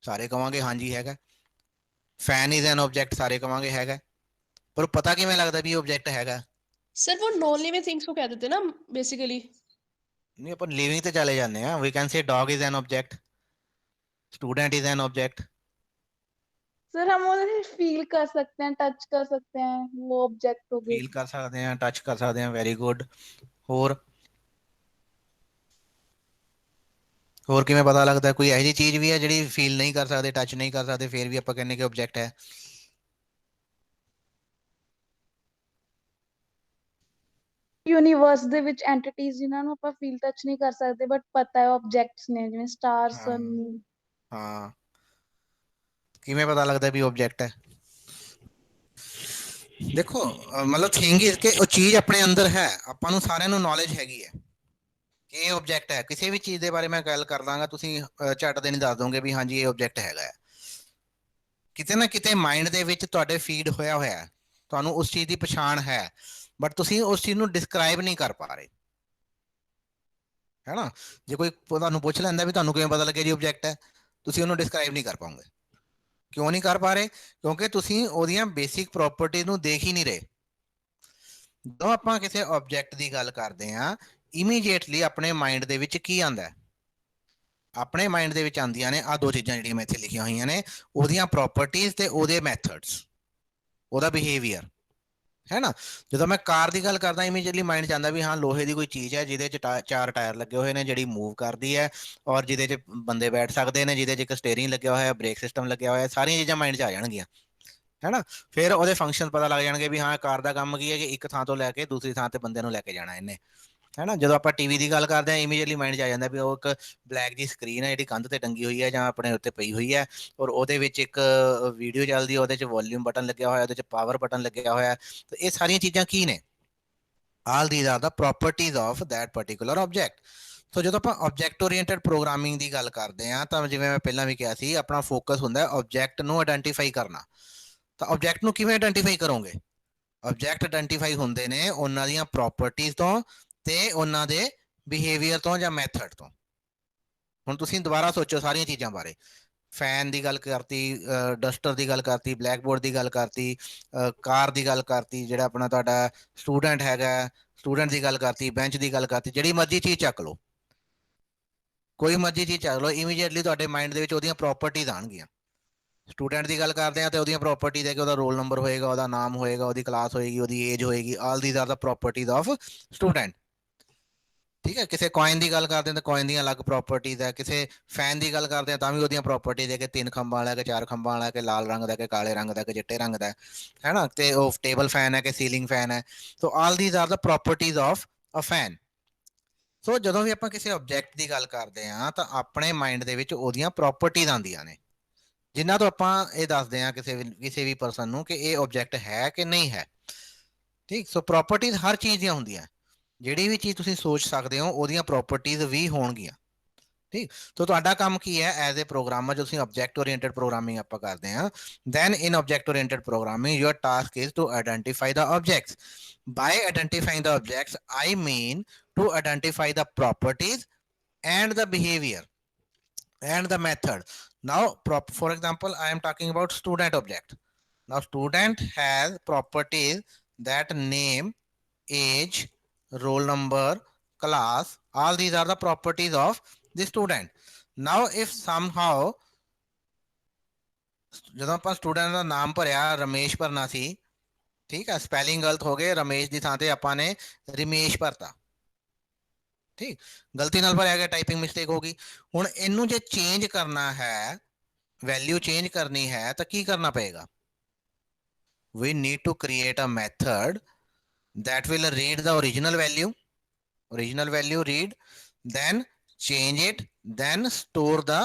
ਸਾਰੇ ਕਵਾਂਗੇ ਹਾਂਜੀ ਹੈਗਾ। ਫੈਨ ਇਜ਼ ਐਨ ਆਬਜੈਕਟ, ਸਾਰੇ ਕਵਾਂਗੇ ਹੈਗਾ। ਪਰ ਪਤਾ ਕਿਵੇਂ ਲੱਗਦਾ ਵੀ ਆਬਜੈਕਟ ਹੈਗਾ? सर वो नॉन लिविंग थिंग्स को कह देते हैं ना बेसिकली। नहीं, अपन लिविंग ਤੇ ਚਲੇ ਜਾਂਦੇ ਆ। We can say dog is an object, student is an object. Sir हम उन्हें फील कर सकते हैं, टच कर सकते हैं, वो ऑब्जेक्ट हो गए। फील कर सकते हैं, टच कर सकते हैं, वेरी गुड। ਹੋਰ ਕਿਵੇਂ ਪਤਾ ਲੱਗਦਾ? ਕੋਈ ਇਹੋ ਜਿਹੀ ਚੀਜ਼ ਵੀ ਹੈ ਜਿਹੜੀ ਫੀਲ ਨਹੀਂ ਕਰ ਸਕਦੇ, ਟੱਚ ਨਹੀਂ ਕਰ ਸਕਦੇ, ਫਿਰ ਵੀ ਆਪਾਂ ਕਹਿੰਦੇ ਕਿ ਆਬਜੈਕਟ ਹੈ? ਯੂਨੀਵਰਸ ਦੇ ਵਿੱਚ ਐਂਟੀਟੀਜ਼ ਜਿਨ੍ਹਾਂ ਨੂੰ ਆਪਾਂ ਫੀਲ ਟੱਚ ਨਹੀਂ ਕਰ ਸਕਦੇ ਬਟ ਪਤਾ ਹੈ ਆਬਜੈਕਟਸ ਨੇ, ਜਿਵੇਂ ਸਟਾਰ, ਸਨ। ਹਾਂ ਕਿਵੇਂ ਪਤਾ ਲੱਗਦਾ ਵੀ ਆਬਜੈਕਟ ਹੈ? ਦੇਖੋ ਮਤਲਬ ਥਿੰਗ ਇਜ਼ ਕਿ ਉਹ ਚੀਜ਼ ਆਪਣੇ ਅੰਦਰ ਹੈ, ਆਪਾਂ ਨੂੰ ਸਾਰਿਆਂ ਨੂੰ ਨੌਲੇਜ ਹੈਗੀ ਹੈ ਕਿ ਇਹ ਆਬਜੈਕਟ ਹੈ। ਕਿਸੇ ਵੀ ਚੀਜ਼ ਦੇ ਬਾਰੇ ਮੈਂ ਗੱਲ ਕਰ ਦਾਂਗਾ, ਤੁਸੀਂ ਝੱਟ ਦੇ ਨਹੀਂ ਦੱਸ ਦੋਗੇ ਵੀ ਹਾਂਜੀ ਇਹ ਆਬਜੈਕਟ ਹੈਗਾ ਹੈ। ਕਿਤੇ ਨਾ ਕਿਤੇ ਮਾਈਂਡ ਦੇ ਵਿੱਚ ਤੁਹਾਡੇ ਫੀਡ ਹੋਇਆ ਹੋਇਆ ਹੈ, ਤੁਹਾਨੂੰ ਉਸ ਚੀਜ਼ ਦੀ ਪਛਾਣ ਹੈ, ਬਟ ਤੁਸੀਂ ਉਸ ਚੀਜ਼ ਨੂੰ ਡਿਸਕ੍ਰਾਈਬ ਨਹੀਂ ਕਰ ਪਾ ਰਹੇ, ਹੈ ਨਾ। ਜੇ ਕੋਈ ਤੁਹਾਨੂੰ ਪੁੱਛ ਲੈਂਦਾ ਵੀ ਤੁਹਾਨੂੰ ਕਿਵੇਂ ਪਤਾ ਲੱਗਿਆ ਜੀ ਆਬਜੈਕਟ ਹੈ, ਤੁਸੀਂ ਉਹਨੂੰ ਡਿਸਕ੍ਰਾਈਬ ਨਹੀਂ ਕਰ ਪਾਓਗੇ। ਕਿਉਂ ਨਹੀਂ ਕਰ ਪਾ ਰਹੇ? ਕਿਉਂਕਿ ਤੁਸੀਂ ਉਹਦੀਆਂ ਬੇਸਿਕ ਪ੍ਰੋਪਰਟੀ ਨੂੰ ਦੇਖ ਹੀ ਨਹੀਂ ਰਹੇ। ਜਦੋਂ ਆਪਾਂ ਕਿਸੇ ਆਬਜੈਕਟ ਦੀ ਗੱਲ ਕਰਦੇ ਹਾਂ, ਇਮੀਡੀਏਟਲੀ ਆਪਣੇ ਮਾਈਂਡ ਦੇ ਵਿੱਚ ਕੀ ਆਉਂਦਾ ਹੈ? ਆਪਣੇ ਮਾਈਂਡ ਦੇ ਵਿੱਚ ਆਉਂਦੀਆਂ ਨੇ ਆਹ ਦੋ ਚੀਜ਼ਾਂ ਜਿਹੜੀਆਂ ਮੈਂ ਇੱਥੇ ਲਿਖੀਆਂ ਹੋਈਆਂ ਨੇ, ਉਹਦੀਆਂ ਪ੍ਰੋਪਰਟੀਜ਼ ਤੇ ਉਹਦੇ ਮੈਥਡਸ, ਉਹਦਾ ਬਿਹੇਵੀਅਰ, ਹੈ ਨਾ। ਜਦੋਂ ਮੈਂ ਕਾਰ ਦੀ ਗੱਲ ਕਰਦਾ, ਇਮੀਡੀਏਟਲੀ ਮਾਈਂਡ 'ਚ ਆਉਂਦਾ ਵੀ ਹਾਂ ਲੋਹੇ ਦੀ ਕੋਈ ਚੀਜ਼ ਹੈ ਜਿਹਦੇ 'ਚ ਚਾਰ ਟਾਇਰ ਲੱਗੇ ਹੋਏ ਨੇ, ਜਿਹੜੀ ਮੂਵ ਕਰਦੀ ਹੈ ਔਰ ਜਿਹਦੇ 'ਚ ਬੰਦੇ ਬੈਠ ਸਕਦੇ ਨੇ, ਜਿਹਦੇ 'ਚ ਇੱਕ ਸਟੀਅਰਿੰਗ ਲੱਗਿਆ ਹੋਇਆ, ਬ੍ਰੇਕ ਸਿਸਟਮ ਲੱਗਿਆ ਹੋਇਆ, ਸਾਰੀਆਂ ਚੀਜ਼ਾਂ ਮਾਈਂਡ 'ਚ ਆ ਜਾਣਗੀਆਂ, ਹੈ ਨਾ। ਫਿਰ ਉਹਦੇ ਫੰਕਸ਼ਨ ਪਤਾ ਲੱਗ ਜਾਣਗੇ ਵੀ ਹਾਂ ਕਾਰ ਦਾ ਕੰਮ ਕੀ ਹੈ ਕਿ ਇੱਕ ਥਾਂ ਤੋਂ ਲੈ ਕੇ ਦੂਸਰੀ ਥਾਂ ਤੇ ਬੰਦੇ ਨੂੰ ਲੈ ਕੇ ਜਾਣਾ ਇਹਨੇ, ਹੈ ਨਾ। ਜਦੋਂ ਆਪਾਂ ਟੀਵੀ ਦੀ ਗੱਲ ਕਰਦੇ ਹਾਂ, ਇਮੀਡੀਏਟਲੀ ਮਾਈਂਡ 'ਚ ਆ ਜਾਂਦਾ ਵੀ ਉਹ ਇੱਕ ਬਲੈਕ ਜੀ ਸਕਰੀਨ ਹੈ ਜਿਹੜੀ ਕੰਧ ਤੇ ਟੰਗੀ ਹੋਈ ਹੈ ਜਾਂ ਆਪਣੇ ਉੱਤੇ ਪਈ ਹੋਈ ਹੈ, ਔਰ ਉਹਦੇ ਵਿੱਚ ਇੱਕ ਵੀਡੀਓ ਚੱਲਦੀ ਹੈ, ਉਹਦੇ 'ਚ ਵੋਲਿਊਮ ਬਟਨ ਲੱਗਿਆ ਹੋਇਆ, ਉਹਦੇ 'ਚ ਪਾਵਰ ਬਟਨ ਲੱਗਿਆ ਹੋਇਆ। ਤੇ ਇਹ ਸਾਰੀਆਂ ਚੀਜ਼ਾਂ ਕੀ ਨੇ? All these are the properties of that particular object. So ਜਦੋਂ ਆਪਾਂ ਆਬਜੈਕਟ ਓਰੀਐਂਟਡ ਪ੍ਰੋਗਰਾਮਿੰਗ ਦੀ ਗੱਲ ਕਰਦੇ ਹਾਂ, ਤਾਂ ਜਿਵੇਂ ਮੈਂ ਪਹਿਲਾਂ ਵੀ ਕਿਹਾ ਸੀ, ਆਪਣਾ ਫੋਕਸ ਹੁੰਦਾ ਆਬਜੈਕਟ ਨੂੰ ਆਇਡੈਂਟੀਫਾਈ ਕਰਨਾ। ਤਾਂ ਆਬਜੈਕਟ ਨੂੰ ਕਿਵੇਂ ਆਇਡੈਂਟੀਫਾਈ ਕਰੋਗੇ? ਆਬਜੈਕਟ ਆਇਡੈਂਟੀਫਾਈ ਹੁੰਦੇ ਨੇ ਉਹਨਾਂ ਦੀਆਂ ਪ੍ਰੋਪਰਟੀਜ਼ ਤੋਂ ਤੇ ਉਹਨਾਂ ਦੇ ਬਿਹੇਵੀਅਰ ਤੋਂ ਜਾਂ ਮੈਥਡ ਤੋਂ। ਹੁਣ ਤੁਸੀਂ ਦੁਬਾਰਾ ਸੋਚੋ ਸਾਰੀਆਂ ਚੀਜ਼ਾਂ ਬਾਰੇ। ਫੈਨ ਦੀ ਗੱਲ ਕਰਤੀ, ਡਸਟਰ ਦੀ ਗੱਲ ਕਰਤੀ, ਬਲੈਕਬੋਰਡ ਦੀ ਗੱਲ ਕਰਤੀ, ਕਾਰ ਦੀ ਗੱਲ ਕਰਤੀ, ਜਿਹੜਾ ਆਪਣਾ ਤੁਹਾਡਾ ਸਟੂਡੈਂਟ ਹੈਗਾ ਸਟੂਡੈਂਟ ਦੀ ਗੱਲ ਕਰਤੀ, ਬੈਂਚ ਦੀ ਗੱਲ ਕਰਤੀ, ਜਿਹੜੀ ਮਰਜ਼ੀ ਚੀਜ਼ ਚੱਕ ਲਓ, ਕੋਈ ਮਰਜ਼ੀ ਚੀਜ਼ ਚੱਕ ਲਓ, ਇਮੀਡੀਏਟਲੀ ਤੁਹਾਡੇ ਮਾਈਂਡ ਦੇ ਵਿੱਚ ਉਹਦੀਆਂ ਪ੍ਰੋਪਰਟੀਜ਼ ਆਉਣਗੀਆਂ। ਸਟੂਡੈਂਟ ਦੀ ਗੱਲ ਕਰਦੇ ਆ ਤੇ ਉਹਦੀਆਂ ਪ੍ਰੋਪਰਟੀਜ਼ ਹੈ ਕਿ ਉਹਦਾ ਰੋਲ ਨੰਬਰ ਹੋਏਗਾ, ਉਹਦਾ ਨਾਮ ਹੋਏਗਾ, ਉਹਦੀ ਕਲਾਸ ਹੋਏਗੀ, ਉਹਦੀ ਏਜ ਹੋਏਗੀ। All these are the properties of student, ਠੀਕ ਹੈ। ਕਿਸੇ ਕੋਇਨ ਦੀ ਗੱਲ ਕਰਦੇ ਹਾਂ ਤਾਂ ਕੋਇਨ ਦੀਆਂ ਅਲੱਗ ਪ੍ਰੋਪਰਟੀਜ਼ ਹੈ। ਕਿਸੇ ਫੈਨ ਦੀ ਗੱਲ ਕਰਦੇ ਹਾਂ ਤਾਂ ਵੀ ਉਹਦੀਆਂ ਪ੍ਰੋਪਰਟੀਜ਼ ਹੈ ਕਿ 3 ਖੰਭਾਂ ਵਾਲਾ, ਕਿ 4 ਖੰਭਾਂ ਵਾਲਾ, ਕਿ ਲਾਲ ਰੰਗ ਦਾ, ਕਿ ਕਾਲੇ ਰੰਗ ਦਾ, ਕਿ ਚਿੱਟੇ ਰੰਗ ਦਾ, ਹੈ ਨਾ। ਤੇ ਉਹ ਟੇਬਲ ਫੈਨ ਹੈ ਕਿ ਸੀਲਿੰਗ ਫੈਨ ਹੈ। So all these are the properties of a fan. So ਜਦੋਂ ਵੀ ਆਪਾਂ ਕਿਸੇ ਆਬਜੈਕਟ ਦੀ ਗੱਲ ਕਰਦੇ ਹਾਂ ਤਾਂ ਆਪਣੇ ਮਾਈਂਡ ਦੇ ਵਿੱਚ ਉਹਦੀਆਂ ਪ੍ਰੋਪਰਟੀਜ਼ ਆਉਂਦੀਆਂ ਨੇ, ਜਿਨ੍ਹਾਂ ਤੋਂ ਆਪਾਂ ਇਹ ਦੱਸਦੇ ਹਾਂ ਕਿਸੇ ਵੀ ਪਰਸਨ ਨੂੰ ਕਿ ਇਹ ਆਬਜੈਕਟ ਹੈ ਕਿ ਨਹੀਂ ਹੈ, ਠੀਕ। ਸੋ ਪ੍ਰੋਪਰਟੀਜ਼ ਹਰ ਚੀਜ਼ ਦੀਆਂ ਹੁੰਦੀਆਂ, ਜਿਹੜੀ ਵੀ ਚੀਜ਼ ਤੁਸੀਂ ਸੋਚ ਸਕਦੇ ਹੋ ਉਹਦੀਆਂ ਪ੍ਰੋਪਰਟੀਜ਼ ਵੀ ਹੋਣਗੀਆਂ, ਠੀਕ। ਸੋ ਤੁਹਾਡਾ ਕੰਮ ਕੀ ਹੈ ਐਜ਼ ਏ ਪ੍ਰੋਗਰਾਮਰ? ਜੋ ਤੁਸੀਂ ਆਬਜੈਕਟ ਓਰੀਐਂਟਡ ਪ੍ਰੋਗਰਾਮਿੰਗ ਆਪਾਂ ਕਰਦੇ ਹਾਂ, then in object oriented programming your task is to identify the objects. By identifying the objects I mean to identify the properties and the behavior and the method. Now for example I am talking about student object. Now student has properties that name, age, roll number, class, all these are the properties of the student. Now if somehow ਜਦੋਂ ਆਪਾਂ student ਦਾ ਨਾਮ ਭਰਿਆ ਰਮੇਸ਼ ਭਰਨਾ ਸੀ, ਠੀਕ ਹੈ, spelling ਗਲਤ ਹੋ ਗਏ, ਰਮੇਸ਼ ਦੀ ਥਾਂ ਤੇ ਆਪਾਂ ਨੇ ਰਮੇਸ਼ ਭਰਤਾ, ਠੀਕ, ਗਲਤੀ ਨਾਲ ਭਰਿਆ ਗਿਆ, ਟਾਈਪਿੰਗ ਮਿਸਟੇਕ ਹੋ ਗਈ। ਹੁਣ ਇਹਨੂੰ ਜੇ ਚੇਂਜ ਕਰਨਾ ਹੈ, ਵੈਲਿਊ ਚੇਂਜ ਕਰਨੀ ਹੈ ਤਾਂ ਕੀ ਕਰਨਾ ਪਏਗਾ? we need to create a method that will read the original value read, then change it, then store the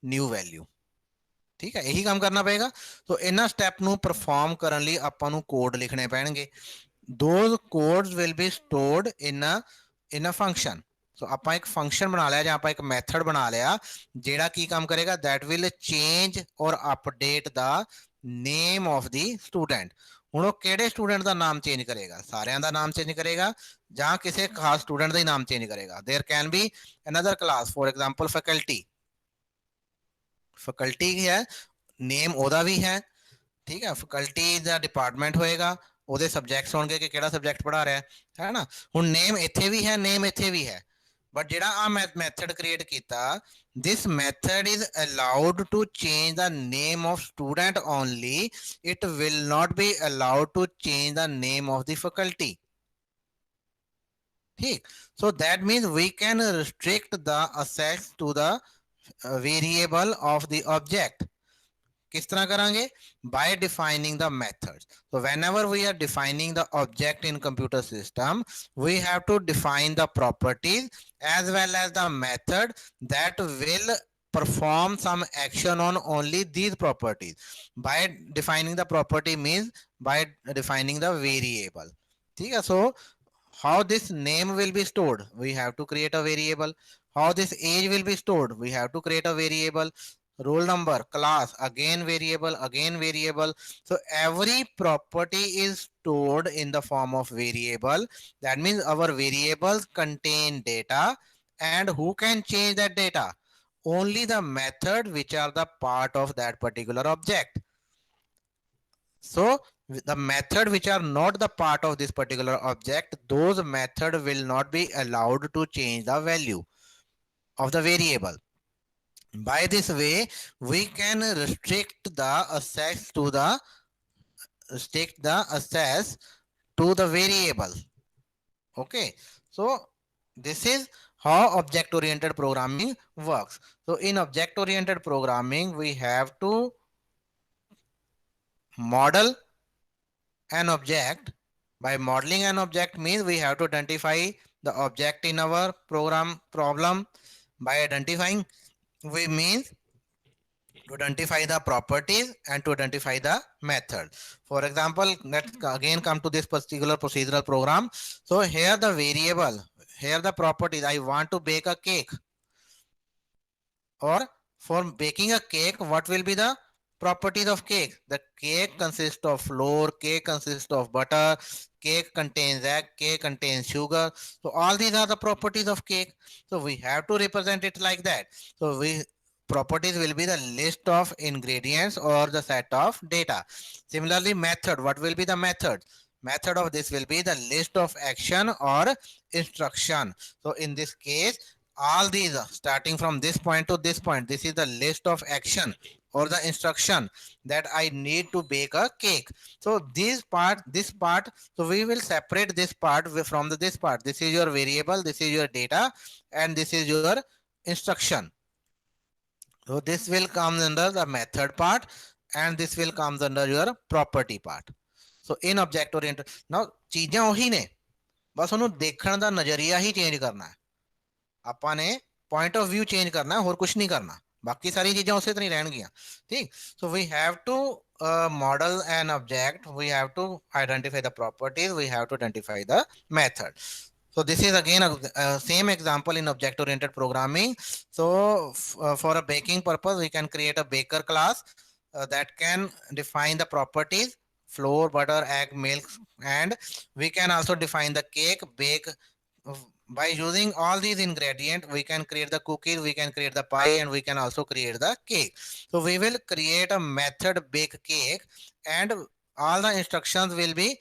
new value, ਠੀਕ ਹੈ। ਇਹੀ ਕੰਮ ਕਰਨਾ ਪਏਗਾ। ਸੋ ਇਹਨਾਂ ਸਟੈਪ ਨੂੰ ਪਰਫਾਰਮ ਕਰਨ ਲਈ ਆਪਾਂ ਨੂੰ ਕੋਡ ਲਿਖਣੇ ਪੈਣਗੇ। those codes will be stored in a function. ਸੋ ਆਪਾਂ ਇੱਕ ਫੰਕਸ਼ਨ ਬਣਾ ਲਿਆ ਜਾਂ ਆਪਾਂ ਇੱਕ ਮੈਥਡ ਬਣਾ ਲਿਆ ਜਿਹੜਾ ਕੀ ਕੰਮ ਕਰੇਗਾ, that will change or update the name of the student. ਹੁਣ ਉਹ ਕਿਹੜੇ ਸਟੂਡੈਂਟ ਦਾ ਨਾਮ ਚੇਂਜ ਕਰੇਗਾ? ਸਾਰਿਆਂ ਦਾ ਨਾਮ ਚੇਂਜ ਕਰੇਗਾ ਜਾਂ ਕਿਸੇ ਖਾਸ ਸਟੂਡੈਂਟ ਦਾ ਹੀ ਨਾਮ ਚੇਂਜ ਕਰੇਗਾ? there can be another class, for example faculty ਹੈ, ਨੇਮ ਉਹਦਾ ਵੀ ਹੈ, ਠੀਕ ਹੈ। ਫੈਕਲਟੀ ਦਾ ਡਿਪਾਰਟਮੈਂਟ ਹੋਏਗਾ, ਉਹਦੇ ਸਬਜੈਕਟਸ ਹੋਣਗੇ ਕਿ ਕਿਹੜਾ ਸਬਜੈਕਟ ਪੜ੍ਹਾ ਰਿਹਾ ਹੈ ਨਾ। ਹੁਣ ਨੇਮ ਇੱਥੇ ਵੀ ਹੈ, ਨੇਮ ਇੱਥੇ ਵੀ ਹੈ, ਬਟ ਜਿਹੜਾ ਆ ਮੈਥਡ ਕ੍ਰੀਏਟ ਕੀਤਾ, this method is allowed to change the name of student only, it will not be allowed to change the name of the faculty, ठीक। so that means we can restrict the access to the variable of the object. किस तरह करेंगे? by defining the methods. So whenever we are defining the object in computer system, we have to define the properties as well as the method that will perform some action on only these properties. By defining the property means by defining the variable. Okay, so how this name will be stored? We have to create a variable. How this age will be stored? We have to create a variable. Roll number, class, again variable, again variable. So every property is stored in the form of variable. That means our variables contain data, and who can change that data? Only the method which are the part of that particular object. So the method which are not the part of this particular object, those method will not be allowed to change the value of the variable. By this way, we can restrict the access to the variable. Okay, so this is how object oriented programming works. So in object oriented programming, we have to model an object. By modeling an object means we have to identify the object in our program problem. By identifying, we mean to identify the properties and to identify the method. For example, let's again come to this particular procedural program. So here the variable, here the properties, I want to bake a cake. Or for baking a cake, what will be the properties of cake? The cake consists of flour, cake consists of butter, cake contains egg, cake contains sugar. So all these are the properties of cake. So we have to represent it like that. So properties will be the list of ingredients or the set of data. Similarly, method, what will be the method? Method of this will be the list of action or instruction. So in this case, all these starting from this point to this point, this is the list of action or the instruction that I need to bake a cake. So this part, so we will separate this part from this part. This is your variable, this is your data, and this is your instruction. So this will come under the method part, and this will come under your property part. So in object oriented, now चीजें ਉਹੀ ਨੇ, ਬਸ ਉਹਨੂੰ ਦੇਖਣ ਦਾ ਨਜ਼ਰੀਆ ਹੀ change ਕਰਨਾ ਹੈ। ਆਪਾਂ ਨੇ point of view change ਕਰਨਾ ਹੈ, ਹੋਰ ਕੁਝ ਨਹੀਂ ਕਰਨਾ, ਬਾਕੀ ਸਾਰੀ ਚੀਜ਼ਾਂ ਉਸੇ ਤਰ੍ਹਾਂ ਹੀ ਰਹਿਣਗੀਆਂ। ਠੀਕ, so we have to model an object, we have to identify the properties, we have to identify the method. So this is again a same example in object oriented programming. So for a baking purpose, we can create a baker class that can define the properties, flour, butter, egg, milk, and we can also define the cake, bake. By using all these ingredients, we can create the cookies, we can create the pie, and we can also create the cake. So we will create a method bake cake, and all the instructions will be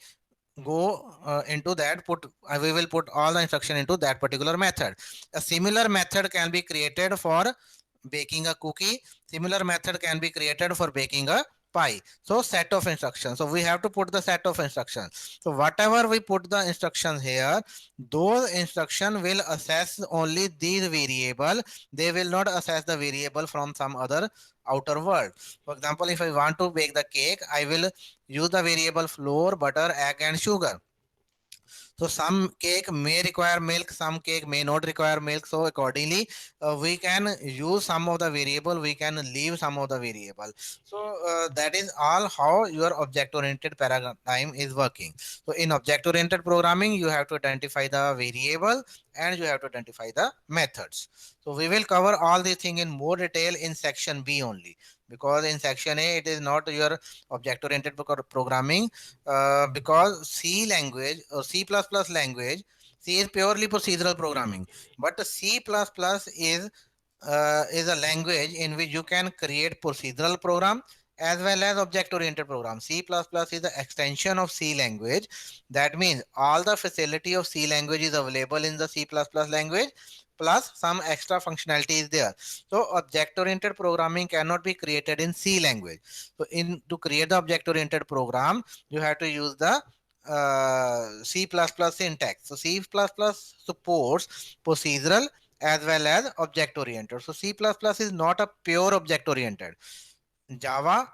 go into that, we will put all the instruction into that particular method. A similar method can be created for baking a cookie, similar method can be created for baking a pie. So set of instructions, so we have to put the set of instructions. So whatever we put the instructions here, those instruction will assess only these variable, they will not assess the variable from some other outer world. For example, if I want to bake the cake, I will use the variable flour, butter, egg, and sugar. So some cake may require milk, some cake may not require milk. So accordingly, we can use some of the variable, we can leave some of the variable. So that is all how your object oriented paradigm is working. So in object oriented programming, you have to identify the variable and you have to identify the methods. So we will cover all these things in more detail in section B only, because in section A it is not your object oriented programming, because C language or C++ language, C is purely procedural programming, but C++ is a language in which you can create procedural program as well as object oriented program. C++ is the extension of C language. That means all the facility of C language is available in the C++ language, plus some extra functionality is there. So object oriented programming cannot be created in C language. So to create the object oriented program, you have to use the C++ syntax. So C++ supports procedural as well as object oriented. So C++ is not a pure object oriented. Java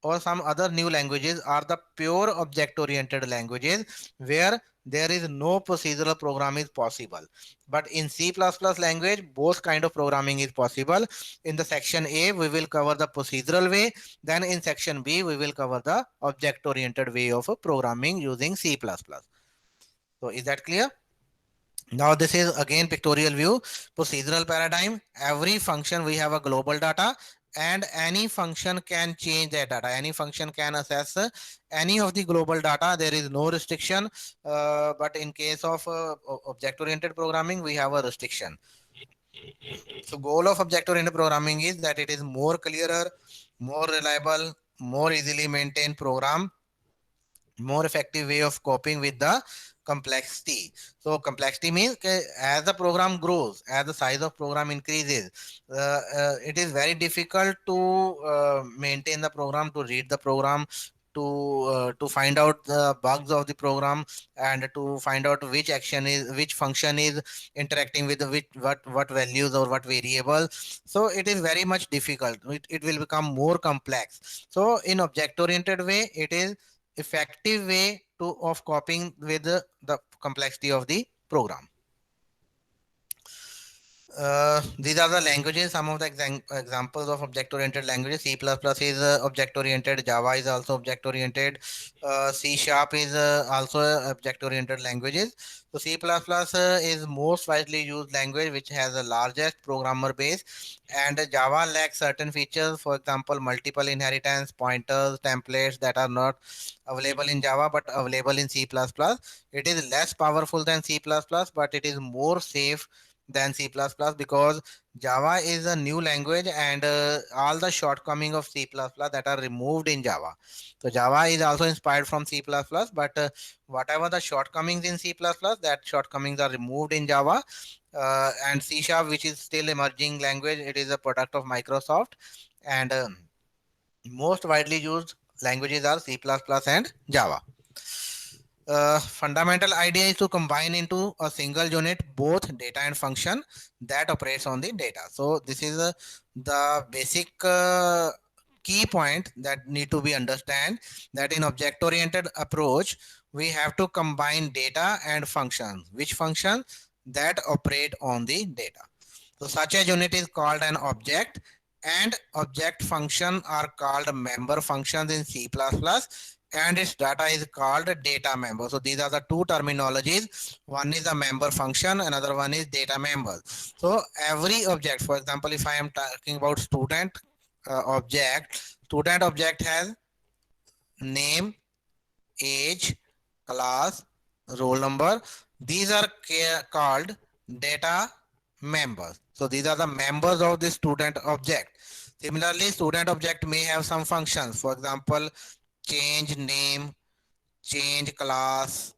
or some other new languages are the pure object oriented languages where there is no procedural program is possible. But in C++ language, both kind of programming is possible. In the section A, we will cover the procedural way. Then in section B, we will cover the object oriented way of programming using C++. So is that clear? Now this is again pictorial view, procedural paradigm. Every function we have a global data and any function can change that data. Any function can access any of the global data. There is no restriction. But in case of object oriented programming, we have a restriction. So goal of object oriented programming is that it is more clearer, more reliable, more easily maintained program, more effective way of coping with the complexity. So complexity means as the program grows, as the size of program increases, it is very difficult to maintain the program, to read the program, to find out the bugs of the program, and to find out which function is interacting with the what values or what variable. So it is very much difficult. It will become more complex. So in object oriented way, it is effective way of coping with the complexity of the program. These are the languages, some of the examples of object-oriented languages. C++ is object-oriented. Java is also object-oriented. C# is also object-oriented languages. So C++ is most widely used language, which has the largest programmer base. And Java lacks certain features, for example, multiple inheritance, pointers, templates that are not available in Java but available in C++. It is less powerful than C++, but it is more safe than C++ because Java is a new language and all the shortcomings of C++ that are removed in Java. So Java is also inspired from C++, but whatever the shortcomings in C++, that shortcomings are removed in Java. And C#, which is still emerging language, it is a product of Microsoft, and most widely used languages are C++ and Java. Fundamental idea is to combine into a single unit both data and function that operates on the data. So this is the basic key point that need to be understand, that in object oriented approach we have to combine data and functions. Which function? That operate on the data. So such a unit is called an object, and object function are called member functions in C++, and its data is called data member. So these are the two terminologies. One is a member function, another one is data member. So every object, for example, if I am talking about student object has name, age, class, roll number. These are called data members. So these are the members of the student object. Similarly, student object may have some functions. For example, change name, change class,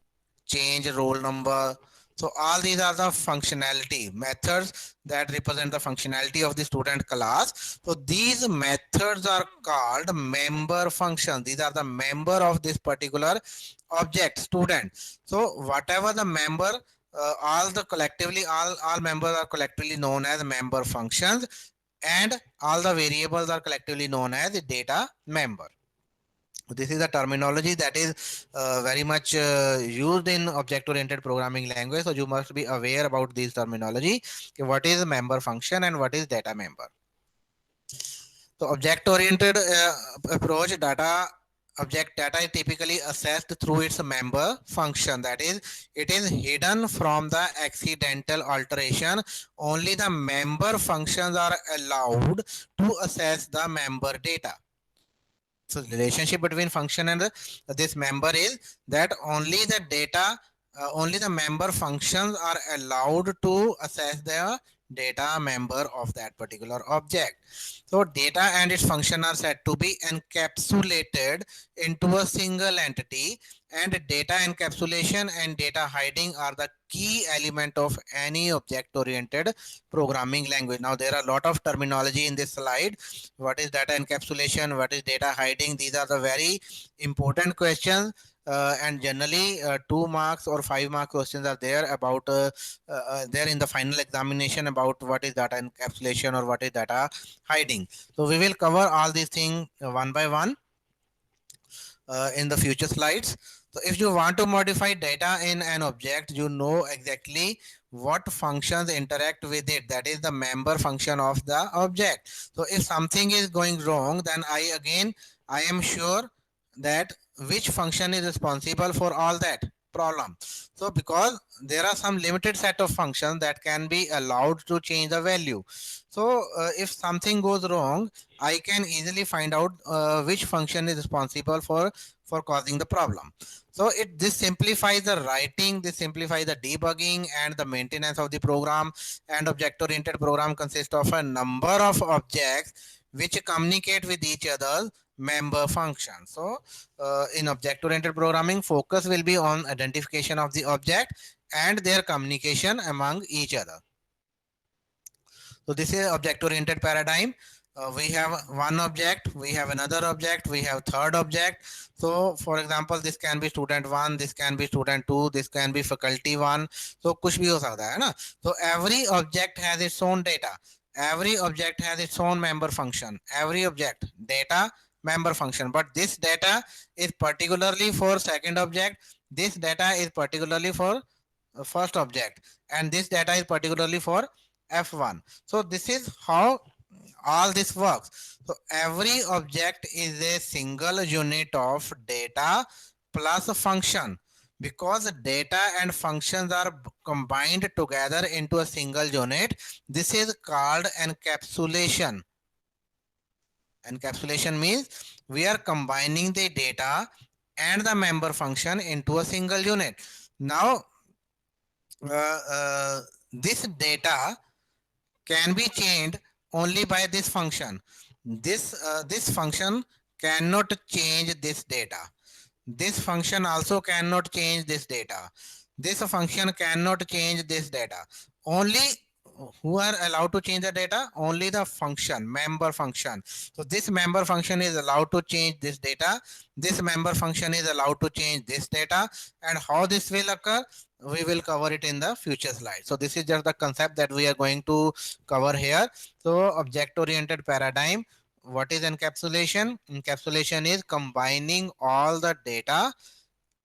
change roll number. So all these are the functionality methods that represent the functionality of the student class. So these methods are called member functions. These are the member of this particular object student. So whatever the member, all members are collectively known as member functions, and all the variables are collectively known as data member. This is a terminology that is very much used in object-oriented programming language. So you must be aware about this terminology. What is member function and what is data member? So object-oriented approach, object data is typically assessed through its member function. That is, it is hidden from the accidental alteration. Only the member functions are allowed to assess the member data. So the relationship between function and this member is that only the data, only the member functions are allowed to access the data member of that particular object. So data and its function are said to be encapsulated into a single entity, and data encapsulation and data hiding are the key element of any object oriented programming language. Now there are a lot of terminology in this slide. What is data encapsulation? What is data hiding? These are the very important questions. And generally 2 marks or 5 mark questions are there about there in the final examination about what is data encapsulation or what is data hiding. So we will cover all these things one by one. in the future slides. So if you want to modify data in an object, you know exactly what functions interact with it. That is the member function of the object. So if something is going wrong, then I am sure that which function is responsible for all that problem. So because there are some limited set of functions that can be allowed to change the value. So if something goes wrong, I can easily find out which function is responsible for causing the problem. So this simplifies the writing, this simplifies the debugging and the maintenance of the program. And object oriented program consists of a number of objects which communicate with each other member function. So in object oriented programming, focus will be on identification of the object and their communication among each other. So this is object oriented paradigm. We have one object, we have another object, we have third object. So for example, this can be student one, this can be student two, this can be faculty one. So कुछ भी हो सकता है ना. So every object has its own data. Every object has its own member function. Every object data member function. But this data is particularly for second object. This data is particularly for first object, and this data is particularly for F1. So this is how all this works. So every object is a single unit of data plus a function. Because data and functions are combined together into a single unit, this is called encapsulation. Encapsulation means we are combining the data and the member function into a single unit. Now this data can be changed only by this function. This function cannot change this data. This function also cannot change this data. This function cannot change this data. Only who are allowed to change the data? Only the function, member function. So this member function is allowed to change this data. This member function is allowed to change this data. And how this will occur, we will cover it in the future slide. So this is just the concept that we are going to cover here. So object oriented paradigm. What is encapsulation? Encapsulation is combining all the data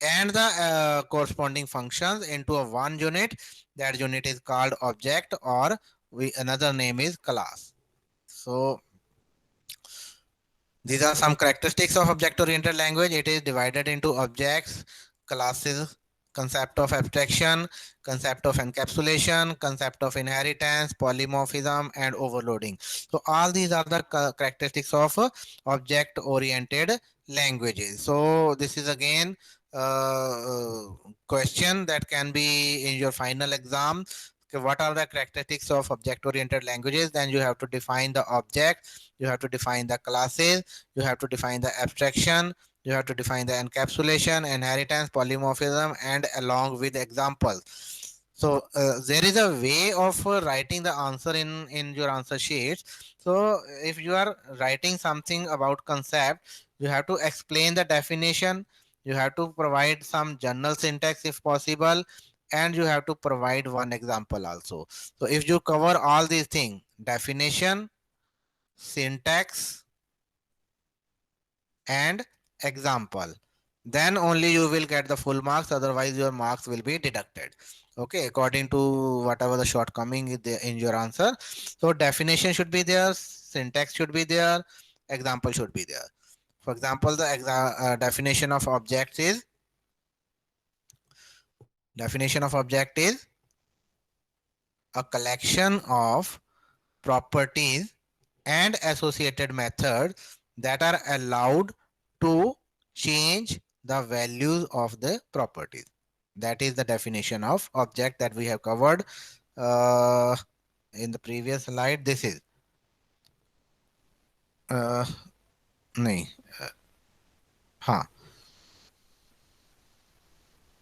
and the corresponding functions into a one unit. That unit is called object, or another name is class. So these are some characteristics of object oriented language. It is divided into objects, classes, concept of abstraction, concept of encapsulation, concept of inheritance, polymorphism, and overloading. So all these are the characteristics of object oriented languages. So this is again question that can be in your final exam. Okay, what are the characteristics of object oriented languages? Then you have to define the object, you have to define the classes, you have to define the abstraction, you have to define the encapsulation, inheritance, polymorphism, and along with examples. So there is a way of writing the answer in your answer sheets. So if you are writing something about concept, you have to explain the definition, you have to provide some general syntax if possible, and you have to provide one example also. So if you cover all these things, definition, syntax, and example, then only you will get the full marks, otherwise your marks will be deducted, okay, according to whatever the shortcoming is there in your answer. So definition should be there, syntax should be there, example should be there. For example, the definition of object is a collection of properties and associated methods that are allowed to change the values of the properties. That is the definition of object that we have covered in the previous slide. This is nahi, हाँ.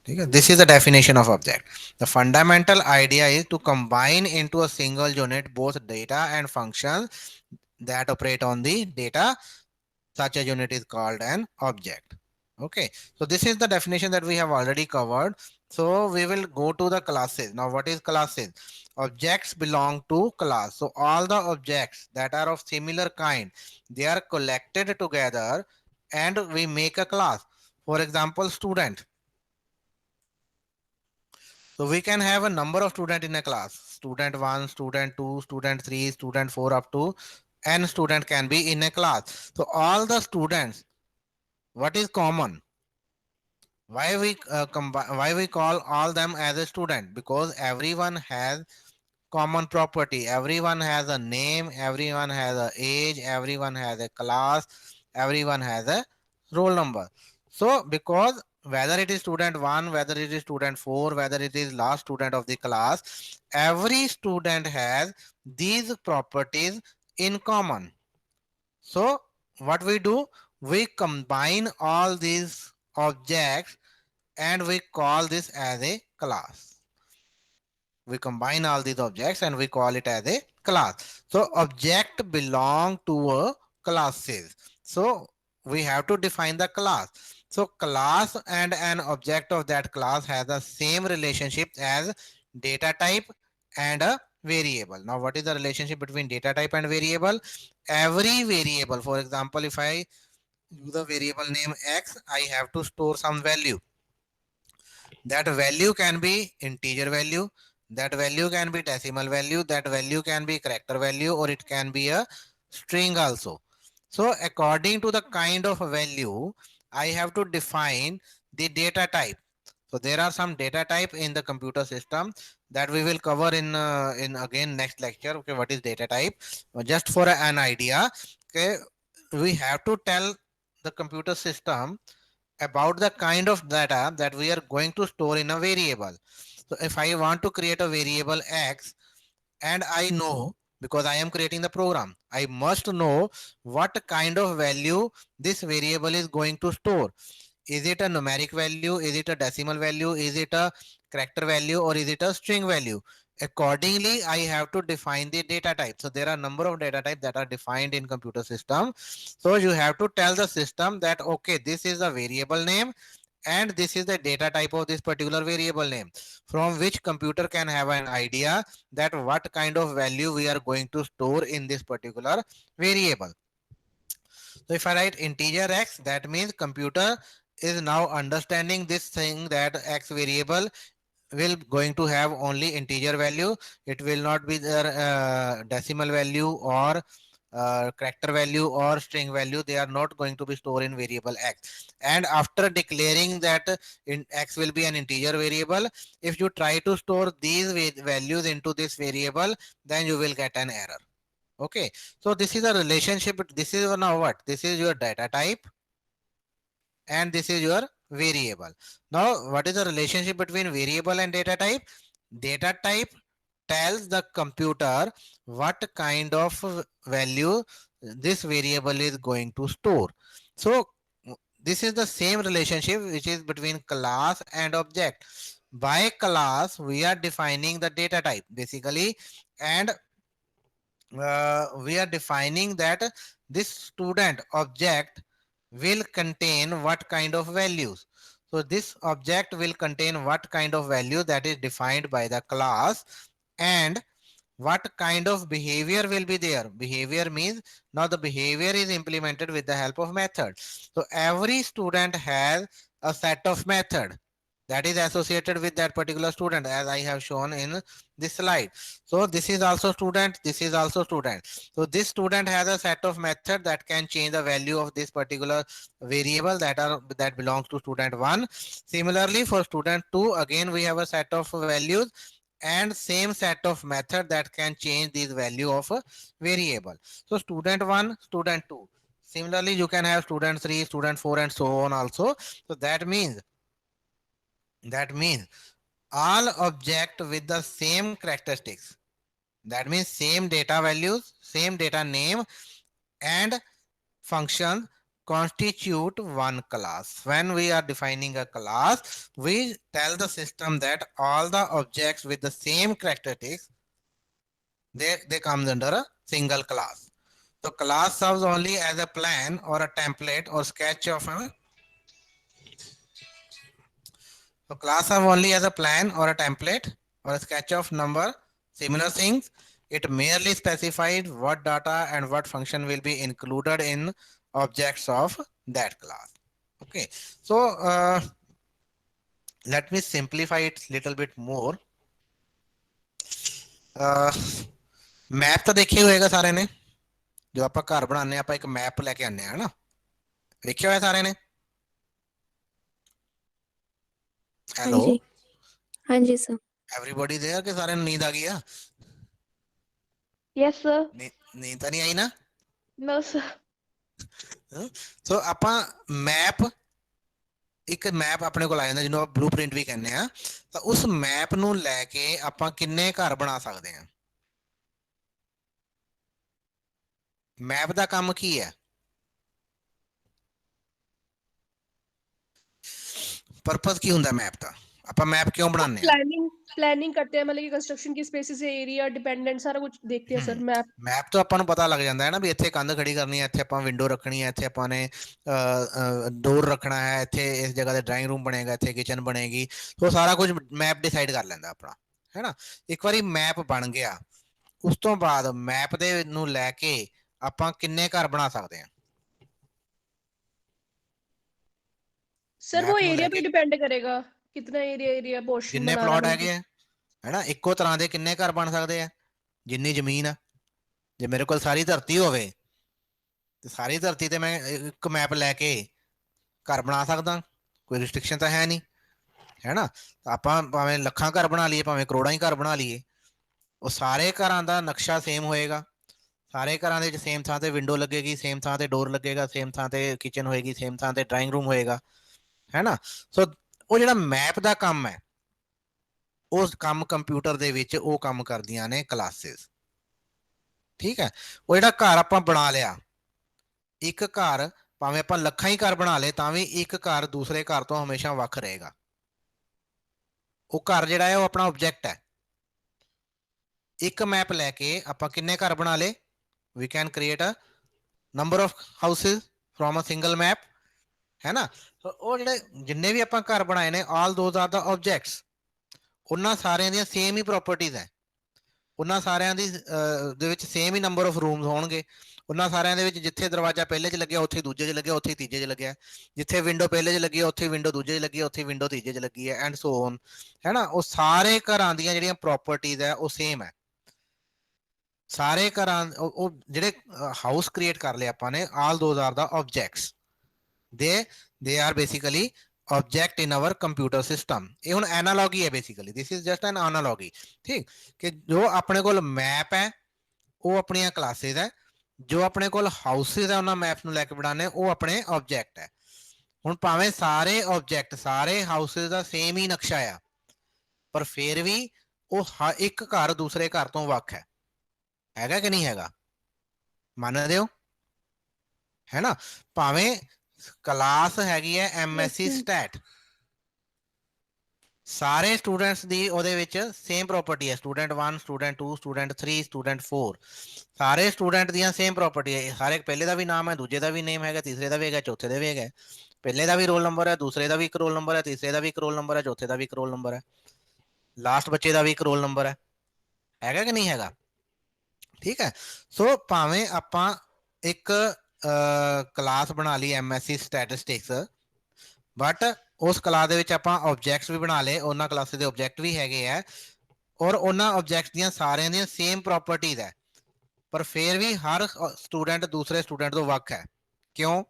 This is the definition of object. The fundamental idea is to combine into a single unit both data and functions that operate on the data. Such a unit is called an object. Okay, so this is the definition that we have already covered. So we will go to the classes. Now what is classes? Objects belong to class. So all the objects that are of similar kind, they are collected together and we make a class. For example, student. So we can have a number of student in a class. Student 1, student 2, student 3, student 4 up to n student can be in a class. So all the students, what is common? Why we why we call all them as a student? Because everyone has common property. Everyone has a name, everyone has a age, everyone has a class, everyone has a roll number. So because whether it is student 1, whether it is student 4, whether it is last student of the class, every student has these properties in common. So what we do, we combine all these objects and we call this as a class. We combine all these objects and we call it as a class. So object belong to a classes. So we have to define the class. So class and an object of that class has the same relationship as data type and a variable. Now what is the relationship between data type and variable? Every variable, for example, if I use the variable name x, I have to store some value. That value can be integer value, that value can be decimal value, that value can be character value, or it can be a string also. So according to the kind of value, I have to define the data type. So there are some data type in the computer system that we will cover in again next lecture. Okay, what is data type? Just for an idea, okay, we have to tell the computer system about the kind of data that we are going to store in a variable. So if I want to create a variable x and I know, because I am creating the program, I must know what kind of value this variable is going to store. Is it a numeric value? Is it a decimal value? Is it a character value, or is it a string value? Accordingly, I have to define the data type. So there are a number of data types that are defined in computer system. So you have to tell the system that, okay, this is a variable name and this is the data type of this particular variable name, from which computer can have an idea that what kind of value we are going to store in this particular variable. So if I write integer x, that means computer is now understanding this thing that x variable will going to have only integer value. It will not be their decimal value or character value or string value. They are not going to be stored in variable x. And after declaring that in x will be an integer variable, if you try to store these values into this variable, then you will get an error. Okay, so this is a relationship. This is now what? This is your data type and this is your variable. Now, what is the relationship between variable and data type? Data type tells the computer what kind of value this variable is going to store. So this is the same relationship which is between class and object. By class, we are defining the data type basically, and we are defining that this student object will contain what kind of values. So this object will contain what kind of value that is defined by the class, and what kind of behavior will be there. Behavior means now the behavior is implemented with the help of method. So every student has a set of method that is associated with that particular student, as I have shown in this slide. So this is also student, this is also student. So this student has a set of method that can change the value of this particular variable that belongs to student 1. Similarly, for student 2, again we have a set of values and same set of method that can change this value of a variable. So student 1, student 2. Similarly, you can have student 3, student 4, and so on also. So that means all object with the same characteristics, that means same data values, same data name, and function constitute one class. When we are defining a class, we tell the system that all the objects with the same characteristics, they come under a single class. So class serves only as a plan or a template or sketch of a So class serve only as a plan or a template or a sketch of number similar things. It merely specified what data and what function will be included in objects of that class. Okay, so let me simplify it little bit more. Map ਤਾਂ ਦੇਖਿਆ ਹੋਏਗਾ ਸਾਰਿਆਂ ਨੇ, ਜੋ ਆਪਾਂ ਘਰ ਬਣਾਉਂਦੇ ਆਪਾਂ ਇੱਕ ਮੈਪ ਲੈ ਕੇ ਆਉਂਦੇ ਹਾਂ ਨਾ, ਦੇਖਿਆ ਹੋਇਆ ਸਾਰਿਆਂ ਨੇ? ਹੈਲੋ, ਹਾਂਜੀ ਹਾਂਜੀ ਸਰ। ਐਵਰੀਬॉडी देयर ਕਿ ਸਾਰਿਆਂ ਨੂੰ ਨੀਂਦ ਆ ਗਈ ਆ? Yes, sir. ਨੀਂਦ ਤਾਂ ਨਹੀਂ ਆਈ ਨਾ? No, sir. ਸੋ ਆਪਾਂ ਮੈਪ, ਇੱਕ ਮੈਪ ਆਪਣੇ ਕੋਲ ਆ ਜਾਂਦਾ ਜਿਹਨੂੰ ਆਪਾਂ ਬਲੂਪ੍ਰਿੰਟ ਵੀ ਕਹਿੰਦੇ ਆ, ਤਾਂ ਉਸ ਮੈਪ ਨੂੰ ਲੈ ਕੇ ਆਪਾਂ ਕਿੰਨੇ ਘਰ ਬਣਾ ਸਕਦੇ ਹਾਂ? ਮੈਪ ਦਾ ਕੰਮ ਕੀ ਹੈ? ਪਰਪਸ ਕੀ ਹੁੰਦਾ ਮੈਪ ਦਾ? ਆਪਾਂ ਮੈਪ ਕਿਉਂ ਬਣਾਉਂਦੇ ਆ? प्लानिंग करते हैं, मतलब कि कंस्ट्रक्शन की स्पेसिस एरिया डिपेंडेंट सारा कुछ देखते हैं सर मैप। ਮੈਪ ਤੋਂ ਆਪਾਂ ਨੂੰ ਪਤਾ ਲੱਗ ਜਾਂਦਾ ਹੈ ਨਾ ਵੀ ਇੱਥੇ ਕੰਧ ਖੜੀ ਕਰਨੀ ਹੈ, ਇੱਥੇ ਆਪਾਂ ਵਿੰਡੋ ਰੱਖਣੀ ਹੈ, ਇੱਥੇ ਆਪਾਂ ਨੇ ਡੋਰ ਰੱਖਣਾ ਹੈ, ਇੱਥੇ ਇਸ ਜਗ੍ਹਾ ਤੇ ਡਰਾਇੰਗ ਰੂਮ ਬਣੇਗਾ, ਇੱਥੇ ਕਿਚਨ ਬਣੇਗੀ, ਉਹ ਸਾਰਾ ਕੁਝ ਮੈਪ ਡਿਸਾਈਡ ਕਰ ਲੈਂਦਾ ਆਪਣਾ, ਹੈ ਨਾ। ਇੱਕ ਵਾਰੀ ਮੈਪ ਬਣ ਗਿਆ, ਉਸ ਤੋਂ ਬਾਅਦ ਮੈਪ ਦੇ ਨੂੰ ਲੈ ਕੇ ਆਪਾਂ ਕਿੰਨੇ ਘਰ ਬਣਾ ਸਕਦੇ ਹਾਂ? सर वो मैप ਨੂੰ ਲੈ एरिया पे ਕੇ डिपेंड करेगा, कितना एरिया पोर्शन ਜਿੰਨੇ बनाना ਪਲਾਟ है ਹੈਗੇ ਆ, ਹੈਨਾ, ਇੱਕੋ ਤਰ੍ਹਾਂ ਦੇ ਕਿੰਨੇ ਘਰ ਬਣ ਸਕਦੇ ਆ? ਜਿੰਨੀ ਜ਼ਮੀਨ ਆ, ਜੇ ਮੇਰੇ ਕੋਲ ਸਾਰੀ ਧਰਤੀ ਹੋਵੇ ਤੇ ਸਾਰੀ ਧਰਤੀ ਤੇ ਮੈਂ ਇੱਕ ਮੈਪ ਲੈ ਕੇ ਘਰ ਬਣਾ ਸਕਦਾ, ਕੋਈ ਰਿਸਟ੍ਰਿਕਸ਼ਨ ਤਾਂ ਹੈ ਨਹੀਂ, ਹੈ ਨਾ। ਆਪਾਂ ਭਾਵੇਂ ਲੱਖਾਂ ਘਰ ਬਣਾ ਲਈਏ, ਭਾਵੇਂ ਕਰੋੜਾਂ ਹੀ ਘਰ ਬਣਾ ਲਈਏ, ਉਹ ਸਾਰੇ ਘਰਾਂ ਦਾ ਨਕਸ਼ਾ ਸੇਮ ਹੋਏਗਾ, ਸਾਰੇ ਘਰਾਂ ਦੇ ਵਿੱਚ ਸੇਮ ਥਾਂ ਤੇ ਵਿੰਡੋ ਲੱਗੇਗੀ, ਸੇਮ ਥਾਂ ਤੇ ਡੋਰ ਲੱਗੇਗਾ, ਸੇਮ ਥਾਂ ਤੇ ਕਿਚਨ ਹੋਏਗੀ, ਸੇਮ ਥਾਂ ਤੇ ਡਰਾਇੰਗ ਰੂਮ ਹੋਏਗਾ, ਹੈ ਨਾ। ਸੋ ਉਹ ਜਿਹੜਾ ਮੈਪ ਦਾ ਕੰਮ ਹੈ, ਉਸ ਕੰਮ ਕੰਪਿਊਟਰ ਦੇ ਵਿੱਚ ਉਹ ਕੰਮ ਕਰਦੀਆਂ ਨੇ ਕਲਾਸਿਸ, ਠੀਕ ਹੈ। ਉਹ ਜਿਹੜਾ ਘਰ ਆਪਾਂ ਬਣਾ ਲਿਆ, ਇੱਕ ਘਰ ਭਾਵੇਂ ਆਪਾਂ ਲੱਖਾਂ ਹੀ ਘਰ ਬਣਾ ਲਏ ਤਾਂ ਵੀ ਇੱਕ ਘਰ ਦੂਸਰੇ ਘਰ ਤੋਂ ਹਮੇਸ਼ਾ ਵੱਖ ਰਹੇਗਾ। ਉਹ ਘਰ ਜਿਹੜਾ ਹੈ ਉਹ ਆਪਣਾ ਆਬਜੈਕਟ ਹੈ। ਇੱਕ ਮੈਪ ਲੈ ਕੇ ਆਪਾਂ ਕਿੰਨੇ ਘਰ ਬਣਾ ਲਏ? We can create a number of houses from a single map, ਹੈ ਨਾ। ਉਹ ਜਿਹੜੇ ਜਿੰਨੇ ਵੀ ਆਪਾਂ ਘਰ ਬਣਾਏ ਨੇ, all those are the objects, ਉਹਨਾਂ ਸਾਰਿਆਂ ਦੀਆਂ ਸੇਮ ਹੀ ਪ੍ਰੋਪਰਟੀਜ਼ ਹੈ, ਉਹਨਾਂ ਸਾਰਿਆਂ ਦੀ ਦੇ ਵਿੱਚ same he number of rooms ਹੋਣਗੇ, ਉਹਨਾਂ ਸਾਰਿਆਂ ਦੇ ਵਿੱਚ ਜਿੱਥੇ ਦਰਵਾਜ਼ਾ ਪਹਿਲੇ 'ਚ ਲੱਗਿਆ ਉੱਥੇ ਦੂਜੇ 'ਚ ਲੱਗਿਆ, ਉੱਥੇ ਤੀਜੇ 'ਚ ਲੱਗਿਆ, ਜਿੱਥੇ ਵਿੰਡੋ ਪਹਿਲੇ 'ਚ ਲੱਗੀ ਉੱਥੇ ਵਿੰਡੋ ਦੂਜੇ 'ਚ ਲੱਗੀ, ਉੱਥੇ ਵਿੰਡੋ ਤੀਜੇ 'ਚ ਲੱਗੀ ਹੈ, ਐਂਡ ਸੋ ਔਨ, ਹੈ ਨਾ। ਉਹ ਸਾਰੇ ਘਰਾਂ ਦੀਆਂ ਜਿਹੜੀਆਂ ਪ੍ਰੋਪਰਟੀਜ਼ ਹੈ ਉਹ ਸੇਮ ਹੈ, ਸਾਰੇ ਘਰਾਂ ਉਹ ਜਿਹੜੇ ਹਾਊਸ ਕ੍ਰੀਏਟ ਕਰ ਲਏ ਆਪਾਂ ਨੇ, all those are the objects, they are basically object in our computer system. ये हुण एनालॉगी है basically, this is just an analogy, ठीक। कि जो अपने कोल मैप है वो अपनी क्लासेस है, जो अपने कोल हाउसेस है उन्होंने मैप नूं लैके बनाने वो अपने ऑब्जेक्ट है। हुण भावें सारे ऑब्जेक्ट सारे हाउसेस दा सेम ही नक्शा आ, पर फिर भी वो एक घर दूसरे घर तो वख हैगा कि नहीं हैगा? मनदे हो, है ना। भावें क्लास हैगी है MSc स्टैट, सारे स्टूडेंट्स दी ओदे विच सेम प्रॉपर्टी है, स्टूडेंट 1 स्टूडेंट 2 स्टूडेंट 3 स्टूडेंट 4, सारे स्टूडेंट दियां सेम प्रॉपर्टी है, हर एक पहले दा भी नाम है, दूजे दा भी नेम है, तीसरे दा भी है, चौथे दा भी है, पहले दा भी रोल नंबर है, दूसरे दा भी एक रोल नंबर है, तीसरे दा भी एक रोल नंबर है, चौथे दा भी एक रोल नंबर है, लास्ट बच्चे दा भी एक रोल नंबर हैगा कि नहीं हैगा, ठीक है। सो भावें आपां एक क्लास बना ली MSc स्टैटिस्टिक्स, बट उस क्लास ਦੇ ਵਿੱਚ ਆਪਾਂ ਆਬਜੈਕਟਸ ਵੀ ਬਣਾ ਲਏ, ਉਹਨਾਂ ਕਲਾਸਿਸ ਦੇ ਆਬਜੈਕਟ ਵੀ ਹੈਗੇ ਆ, ਔਰ ਉਹਨਾਂ ਆਬਜੈਕਟਸ ਦੀਆਂ ਸਾਰਿਆਂ ਦੀਆਂ ਸੇਮ ਪ੍ਰੋਪਰਟੀਜ਼ ਹੈ, ਪਰ ਫਿਰ ਵੀ ਹਰ ਸਟੂਡੈਂਟ ਦੂਸਰੇ ਸਟੂਡੈਂਟ ਤੋਂ ਵੱਖ ਹੈ। ਕਿਉਂ?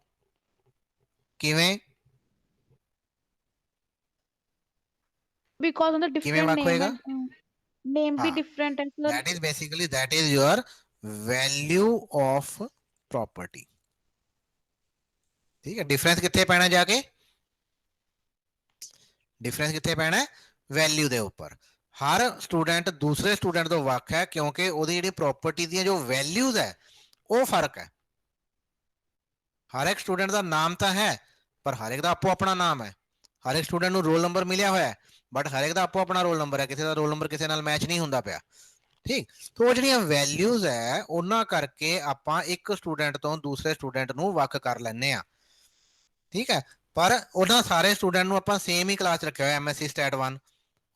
ਕਿਵੇਂ? Because of the ਕਿਵੇਂ different ਵੱਖ name ਹੋਏਗਾ? and name be ਹਾਂ, different and sir. that is basically that is your value of property, ठीक है। डिफरेंस कितने पैना जाके? डिफरेंस कितने पैना? वैल्यू दे ऊपर। हर स्टूडेंट दूसरे स्टूडेंट तो वख है क्योंकि ओदी जिहड़ी प्रॉपर्टी दी जो वैल्यूज है वो फर्क है। हर एक स्टूडेंट का नाम तो है पर हर एक का आपो अपना नाम है, हर एक स्टूडेंट को रोल नंबर मिलिया होया है बट हर एक का आपो अपना रोल नंबर है, किसी का रोल नंबर किसी नाल मैच नहीं हुंदा पिया, ठीक। तो वो जिहड़ियां वैल्यूज है उन्हां करके आपां एक स्टूडेंट तो दूसरे स्टूडेंट नूं वख कर लैंदे आ, ठीक है। पर उन्हां सारे स्टूडेंट नूं आपां सेम ही क्लास रखिया होया MSc स्टैट 1,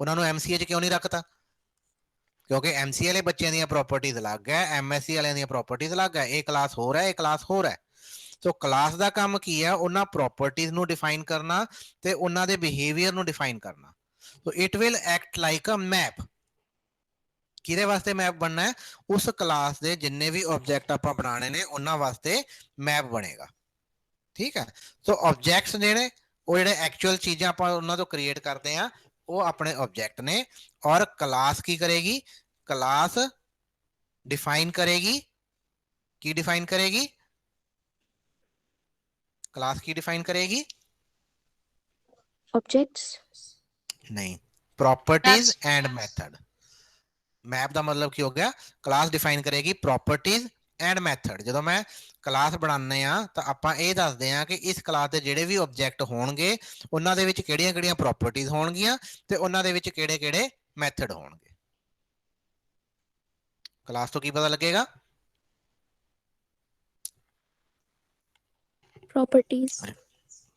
उन्हां नूं MCA च क्यों नहीं रखता? क्योंकि MCA वाले बच्चों दी प्रॉपर्टीज अलग है, MSc वाले दी प्रॉपर्टीज अलग है, एक क्लास हो रहा है, एक क्लास हो रहा है। ਸੋ ਕਲਾਸ ਦਾ ਕੰਮ ਕੀ ਹੈ, ਉਹਨਾਂ ਪ੍ਰੋਪਰਟੀਜ਼ ਨੂੰ ਡਿਫਾਈਨ ਕਰਨਾ ਤੇ ਉਹਨਾਂ ਦੇ ਬਿਹੇਵੀਅਰ ਨੂੰ ਡਿਫਾਈਨ ਕਰਨਾ। So it will act like a map. ਕਿਹਦੇ ਵਾਸਤੇ ਮੈਪ ਬਣਨਾ ਹੈ? ਉਸ ਕਲਾਸ ਦੇ ਜਿੰਨੇ ਵੀ ਆਬਜੈਕਟ ਆਪਾਂ ਬਣਾਣੇ ਨੇ ਉਹਨਾਂ ਵਾਸਤੇ ਮੈਪ ਬਣੇਗਾ। ਠੀਕ ਹੈ, ਸੋ ਆਬਜੈਕਟਸ ਜਿਹੜੇ ਉਹ ਜਿਹੜੇ ਐਕਚੁਅਲ ਚੀਜ਼ਾਂ ਆਪਾਂ ਉਹਨਾਂ ਤੋਂ ਕ੍ਰੀਏਟ ਕਰਦੇ ਆ ਉਹ ਆਪਣੇ ਆਬਜੈਕਟ ਨੇ, ਔਰ ਕਲਾਸ ਕੀ ਕਰੇਗੀ? ਕਲਾਸ डिफाइन करेगी। की डिफाइन करेगी? क्लास की डिफाइन करेगी? ऑब्जेक्ट्स नहीं, properties That's and method. Map का मतलब की हो गया? क्लास डिफाइन करेगी प्रॉपर्टीज एंड मैथड। जो मैं क्लास बनाने तो आप ये दसते हैं कि इस क्लास के जोड़े भी ऑब्जेक्ट होंगे उन्होंने किहड़ियां-किहड़ियां प्रॉपर्टीज होणगियां ते उन्होंने किहड़े-किहड़े मैथड होणगे। क्लास तो की पता लगेगा?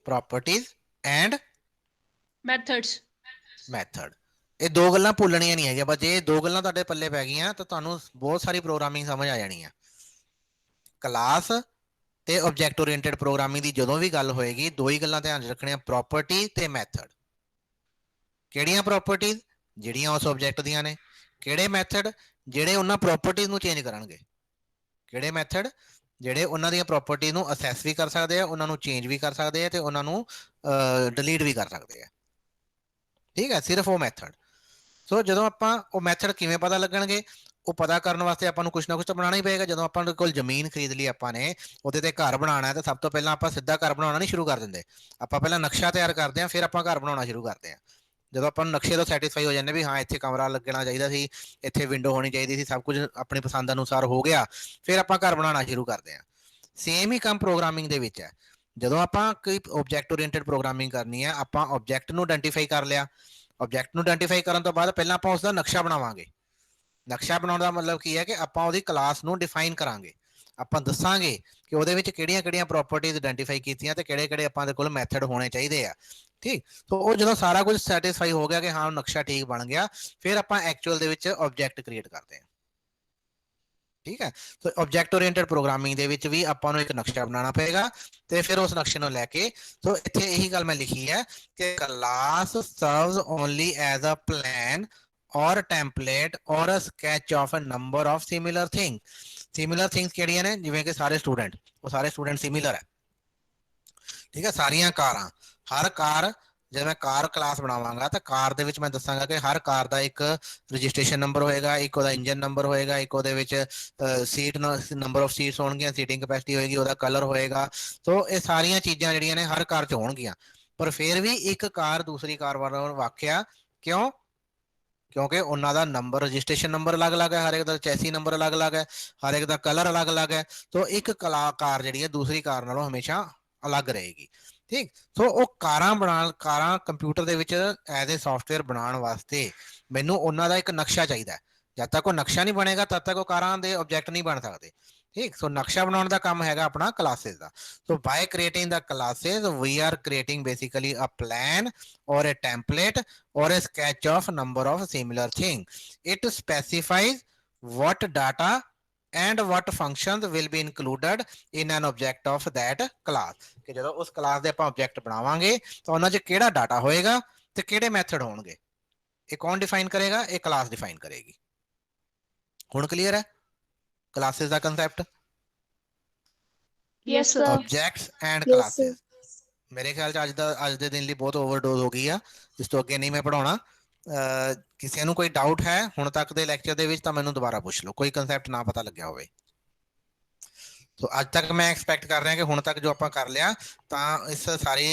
Properties and methods. मैथड। ये दो गल्लां भुल्लणियां नहीं है, बस जे दो गल्लां तुहाडे पल्ले पै गईयां तो तुहानूं बहुत सारी प्रोग्रामिंग समझ आ जानी है। क्लास ते ऑब्जेक्ट ओरिएंटेड प्रोग्रामिंग दी जदों भी गल होएगी दो ही गल्लां ध्यान रखणियां, प्रॉपर्टी ते मैथड। किहड़ियां प्रॉपर्टीज? जिहड़ियां उस ऑब्जेक्ट दियां ने। किहड़े मैथड? जिहड़े उन्हां प्रॉपर्टीज नूं चेंज करनगे। किहड़े मैथड? ਜਿਹੜੇ ਉਹਨਾਂ ਦੀਆਂ ਪ੍ਰੋਪਰਟੀ ਨੂੰ ਅਸੈਸ ਵੀ ਕਰ ਸਕਦੇ ਆ, ਉਹਨਾਂ ਨੂੰ ਚੇਂਜ ਵੀ ਕਰ ਸਕਦੇ ਆ ਤੇ ਉਹਨਾਂ ਨੂੰ ਡਿਲੀਟ ਵੀ ਕਰ ਸਕਦੇ ਆ। ਠੀਕ ਹੈ, ਸਿਰਫ ਉਹ ਮੈਥਡ। ਸੋ ਜਦੋਂ ਆਪਾਂ ਉਹ ਮੈਥਡ ਕਿਵੇਂ ਪਤਾ ਲੱਗਣਗੇ? ਉਹ ਪਤਾ ਕਰਨ ਵਾਸਤੇ ਆਪਾਂ ਨੂੰ ਕੁਛ ਨਾ ਕੁਛ ਤਾਂ ਬਣਾਉਣਾ ਹੀ ਪਏਗਾ। ਜਦੋਂ ਆਪਾਂ ਕੋਲ ਜ਼ਮੀਨ ਖਰੀਦ ਲਈ ਆਪਾਂ ਨੇ, ਉਹਦੇ ਤੇ ਘਰ ਬਣਾਉਣਾ ਹੈ ਤਾਂ ਸਭ ਤੋਂ ਪਹਿਲਾਂ ਆਪਾਂ ਸਿੱਧਾ ਘਰ ਬਣਾਉਣਾ ਨਹੀਂ ਸ਼ੁਰੂ ਕਰ ਦਿੰਦੇ, ਆਪਾਂ ਪਹਿਲਾਂ ਨਕਸ਼ਾ ਤਿਆਰ ਕਰਦੇ ਹਾਂ, ਫਿਰ ਆਪਾਂ ਘਰ ਬਣਾਉਣਾ ਸ਼ੁਰੂ ਕਰਦੇ ਹਾਂ। ਜਦੋਂ ਆਪਾਂ ਨਕਸ਼ੇ ਤੋਂ ਸੈਟੀਸਫਾਈ ਹੋ ਜਾਂਦੇ ਵੀ ਹਾਂ ਇੱਥੇ ਕਮਰਾ ਲੱਗਣਾ ਚਾਹੀਦਾ ਸੀ, ਇੱਥੇ ਵਿੰਡੋ ਹੋਣੀ ਚਾਹੀਦੀ ਸੀ, ਸਭ ਕੁਝ ਆਪਣੀ ਪਸੰਦ ਅਨੁਸਾਰ ਹੋ ਗਿਆ, ਫਿਰ ਆਪਾਂ ਘਰ ਬਣਾਉਣਾ ਸ਼ੁਰੂ ਕਰਦੇ ਹਾਂ। ਸੇਮ ਹੀ ਕੰਮ ਪ੍ਰੋਗਰਾਮਿੰਗ ਦੇ ਵਿੱਚ ਹੈ। ਜਦੋਂ ਆਪਾਂ ਕੋਈ ਆਬਜੈਕਟ ਓਰੀਐਂਟਡ ਪ੍ਰੋਗਰਾਮਿੰਗ ਕਰਨੀ ਹੈ, ਆਪਾਂ ਆਬਜੈਕਟ ਨੂੰ ਆਇਡੈਂਟੀਫਾਈ ਕਰ ਲਿਆ। ਆਬਜੈਕਟ ਨੂੰ ਆਇਡੈਂਟੀਫਾਈ ਕਰਨ ਤੋਂ ਬਾਅਦ ਪਹਿਲਾਂ ਆਪਾਂ ਉਸਦਾ ਨਕਸ਼ਾ ਬਣਾਵਾਂਗੇ। ਨਕਸ਼ਾ ਬਣਾਉਣ ਦਾ ਮਤਲਬ ਕੀ ਹੈ ਕਿ ਆਪਾਂ ਉਹਦੀ ਕਲਾਸ ਨੂੰ ਡਿਫਾਈਨ ਕਰਾਂਗੇ। ਆਪਾਂ ਦੱਸਾਂਗੇ ਕਿ ਉਹਦੇ ਵਿੱਚ ਕਿਹੜੀਆਂ-ਕਿਹੜੀਆਂ ਪ੍ਰੋਪਰਟੀਜ਼ ਆਇਡੈਂਟੀਫਾਈ ਕੀਤੀਆਂ ਤੇ ਕਿਹੜੇ-ਕਿਹੜੇ ਆਪਾਂ ਦੇ ਕੋਲ ਮੈਥਡ ਹੋਣੇ ਚਾਹੀਦੇ ਆ। ਠੀਕ, ਸੋ ਉਹ ਜਦੋਂ ਸਾਰਾ ਕੁਝ ਸੈਟੀਸਫਾਈ ਹੋ ਗਿਆ ਕਿ ਹਾਂ ਨਕਸ਼ਾ ਠੀਕ ਬਣ ਗਿਆ, ਫਿਰ ਆਪਾਂ ਐਕਚੁਅਲ ਦੇ ਵਿੱਚ ਆਬਜੈਕਟ ਕ੍ਰੀਏਟ ਕਰਦੇ ਹਾਂ। ਠੀਕ ਹੈ, ਸੋ ਆਬਜੈਕਟ ਓਰੀਐਂਟਡ ਪ੍ਰੋਗਰਾਮਿੰਗ ਦੇ ਵਿੱਚ ਵੀ ਆਪਾਂ ਨੂੰ ਇੱਕ ਨਕਸ਼ਾ ਬਣਾਉਣਾ ਪਏਗਾ ਤੇ ਫਿਰ ਉਸ ਨਕਸ਼ੇ ਨੂੰ ਲੈ ਕੇ, ਸੋ ਇੱਥੇ ਇਹੀ ਗੱਲ ਮੈਂ ਲਿਖੀ ਹੈ ਕਿ class serves only as a plan or template or a sketch of a number of similar things। similar things ਕਿਹੜੀਆਂ ਨੇ? ਜਿਵੇਂ ਕਿ ਸਾਰੇ ਸਟੂਡੈਂਟ, ਉਹ ਸਾਰੇ ਸਟੂਡੈਂਟ ਸਿਮਿਲਰ ਹੈ। ਠੀਕ ਹੈ, ਸਾਰੀਆਂ ਕਾਰਾਂ, ਹਰ ਕਾਰ, ਜਦ ਮੈਂ ਕਾਰ ਕਲਾਸ ਬਣਾਵਾਂਗਾ ਤਾਂ ਕਾਰ ਦੇ ਵਿੱਚ ਮੈਂ ਦੱਸਾਂਗਾ ਕਿ ਹਰ ਕਾਰ ਦਾ ਇੱਕ ਰਜਿਸਟ੍ਰੇਸ਼ਨ ਨੰਬਰ ਹੋਏਗਾ, ਇੱਕ ਉਹਦਾ ਇੰਜਨ ਨੰਬਰ ਹੋਏਗਾ, ਇੱਕ ਉਹਦੇ ਵਿੱਚ ਸੀਟ ਨੰਬਰ ਆਫ ਸੀਟਸ ਹੋਣਗੀਆਂ, ਸੀਟਿੰਗ ਕੈਪੈਸਿਟੀ ਹੋਏਗੀ, ਉਹਦਾ ਕਲਰ ਹੋਏਗਾ। ਸੋ ਇਹ ਸਾਰੀਆਂ ਚੀਜ਼ਾਂ ਜਿਹੜੀਆਂ ਨੇ ਹਰ ਕਾਰ 'ਚ ਹੋਣਗੀਆਂ, ਪਰ ਫਿਰ ਵੀ ਇੱਕ ਕਾਰ ਦੂਸਰੀ ਕਾਰ ਵਾਲੋਂ ਵੱਖਰਾ। ਕਿਉਂ? ਕਿਉਂਕਿ ਉਹਨਾਂ ਦਾ ਨੰਬਰ, ਰਜਿਸਟ੍ਰੇਸ਼ਨ ਨੰਬਰ ਅਲੱਗ-ਅਲੱਗ ਹੈ, ਹਰ ਇੱਕ ਦਾ ਚੈਸੀ ਨੰਬਰ ਅਲੱਗ-ਅਲੱਗ ਹੈ, ਹਰ ਇੱਕ ਦਾ ਕਲਰ ਅਲੱਗ-ਅਲੱਗ ਹੈ। ਸੋ ਇੱਕ ਕਾਰ ਜਿਹੜੀ ਹੈ ਦੂਸਰੀ ਕਾਰ ਨਾਲੋਂ ਹਮੇਸ਼ਾ ਅਲੱਗ ਰਹੇਗੀ। ਠੀਕ, ਸੋ ਉਹ ਕਾਰਾਂ ਕੰਪਿਊਟਰ ਦੇ ਵਿੱਚ ਐਜ਼ ਏ ਸੌਫਟਵੇਅਰ ਬਣਾਉਣ ਵਾਸਤੇ ਮੈਨੂੰ ਉਹਨਾਂ ਦਾ ਇੱਕ ਨਕਸ਼ਾ ਚਾਹੀਦਾ। ਜਦ ਤੱਕ ਉਹ ਨਕਸ਼ਾ ਨਹੀਂ ਬਣੇਗਾ ਤਦ ਤੱਕ ਉਹ ਕਾਰਾਂ ਦੇ ਆਬਜੈਕਟ ਨਹੀਂ ਬਣ ਸਕਦੇ। ਠੀਕ, ਸੋ ਨਕਸ਼ਾ ਬਣਾਉਣ ਦਾ ਕੰਮ ਹੈਗਾ ਆਪਣਾ classes the. So ਬਾय creating the classes we are creating basically a plan or a template or a sketch of number of similar things। it specifies what data and what functions will be included in an object of that class। ਕਿ ਜਦੋਂ ਉਸ class ਦੇ ਆਪਾਂ object ਬਣਾਵਾਂਗੇ ਤਾਂ ਉਹਨਾਂ 'ਚ ਕਿਹੜਾ ਡਾਟਾ ਹੋਏਗਾ ਤੇ ਕਿਹੜੇ ਮੈਥਡ ਹੋਣਗੇ, ਇਹ ਕੌਣ ਡਿਫਾਈਨ ਕਰੇਗਾ? ਇਹ ਕਲਾਸ ਡਿਫਾਈਨ ਕਰੇਗੀ। ਹੁਣ ਕਲੀਅਰ ਹੈ classes the concept? Yes, sir. Objects and classes. ਮੇਰੇ ਖਿਆਲ 'ਚ ਅੱਜ ਦੇ ਦਿਨ ਲਈ ਬਹੁਤ ਓਵਰਡੋਜ਼ ਹੋ ਗਈ ਆ, ਇਸ ਤੋਂ ਅੱਗੇ ਨਹੀਂ ਮੈਂ ਪੜਾਉਣਾ। ਕਿਸੇ ਨੂੰ ਕੋਈ ਡਾਊਟ ਹੈ ਹੁਣ ਤੱਕ ਦੇ ਲੈਕਚਰ ਦੇ ਵਿੱਚ ਤਾਂ ਮੈਨੂੰ ਦੁਬਾਰਾ ਪੁੱਛ ਲਓ, ਕੋਈ ਕੰਸੈਪਟ ਨਾ ਪਤਾ ਲੱਗਿਆ ਹੋਵੇ। ਸੋ ਅੱਜ ਤੱਕ ਮੈਂ ਐਕਸਪੈਕਟ ਕਰ ਰਿਹਾ ਕਿ ਹੁਣ ਤੱਕ ਜੋ ਆਪਾਂ ਕਰ ਲਿਆ ਤਾਂ ਇਸ ਸਾਰੇ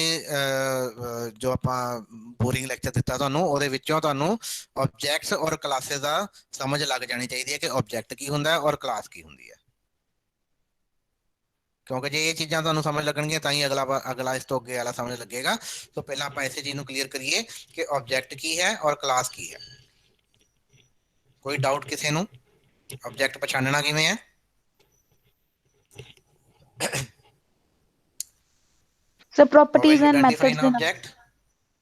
ਜੋ ਆਪਾਂ ਬੋਰਿੰਗ ਲੈਕਚਰ ਦਿੱਤਾ ਤੁਹਾਨੂੰ, ਉਹਦੇ ਵਿੱਚੋਂ ਤੁਹਾਨੂੰ ਆਬਜੈਕਟਸ ਔਰ ਕਲਾਸਿਸ ਦਾ ਸਮਝ ਲੱਗ ਜਾਣੀ ਚਾਹੀਦੀ ਹੈ ਕਿ ਆਬਜੈਕਟ ਕੀ ਹੁੰਦਾ ਔਰ ਕਲਾਸ ਕੀ ਹੁੰਦੀ ਹੈ। ਕਿਉਂਕਿ ਜੇ ਇਹ ਚੀਜ਼ਾਂ ਤੁਹਾਨੂੰ ਸਮਝ ਲੱਗਣਗੀਆਂ ਤਾਂ ਹੀ ਅਗਲਾ ਇਸ ਤੋਂ ਅੱਗੇ ਵਾਲਾ ਸਮਝ ਲੱਗੇਗਾ। ਸੋ ਪਹਿਲਾਂ ਆਪਾਂ ਇਸੇ ਚੀਜ਼ ਨੂੰ ਕਲੀਅਰ ਕਰੀਏ ਕਿ ਆਬਜੈਕਟ ਕੀ ਹੈ ਔਰ ਕਲਾਸ ਕੀ ਹੈ। ਕੋਈ ਡਾਊਟ ਕਿਸੇ ਨੂੰ? ਆਬਜੈਕਟ ਪਛਾਣਨਾ ਕਿਵੇਂ ਹੈ? ਸਰ ਪ੍ਰੋਪਰਟੀਜ਼ ਐਂਡ ਮੈਥਡਸ ਦੇ ਨਾਲ। ਆਬਜੈਕਟ,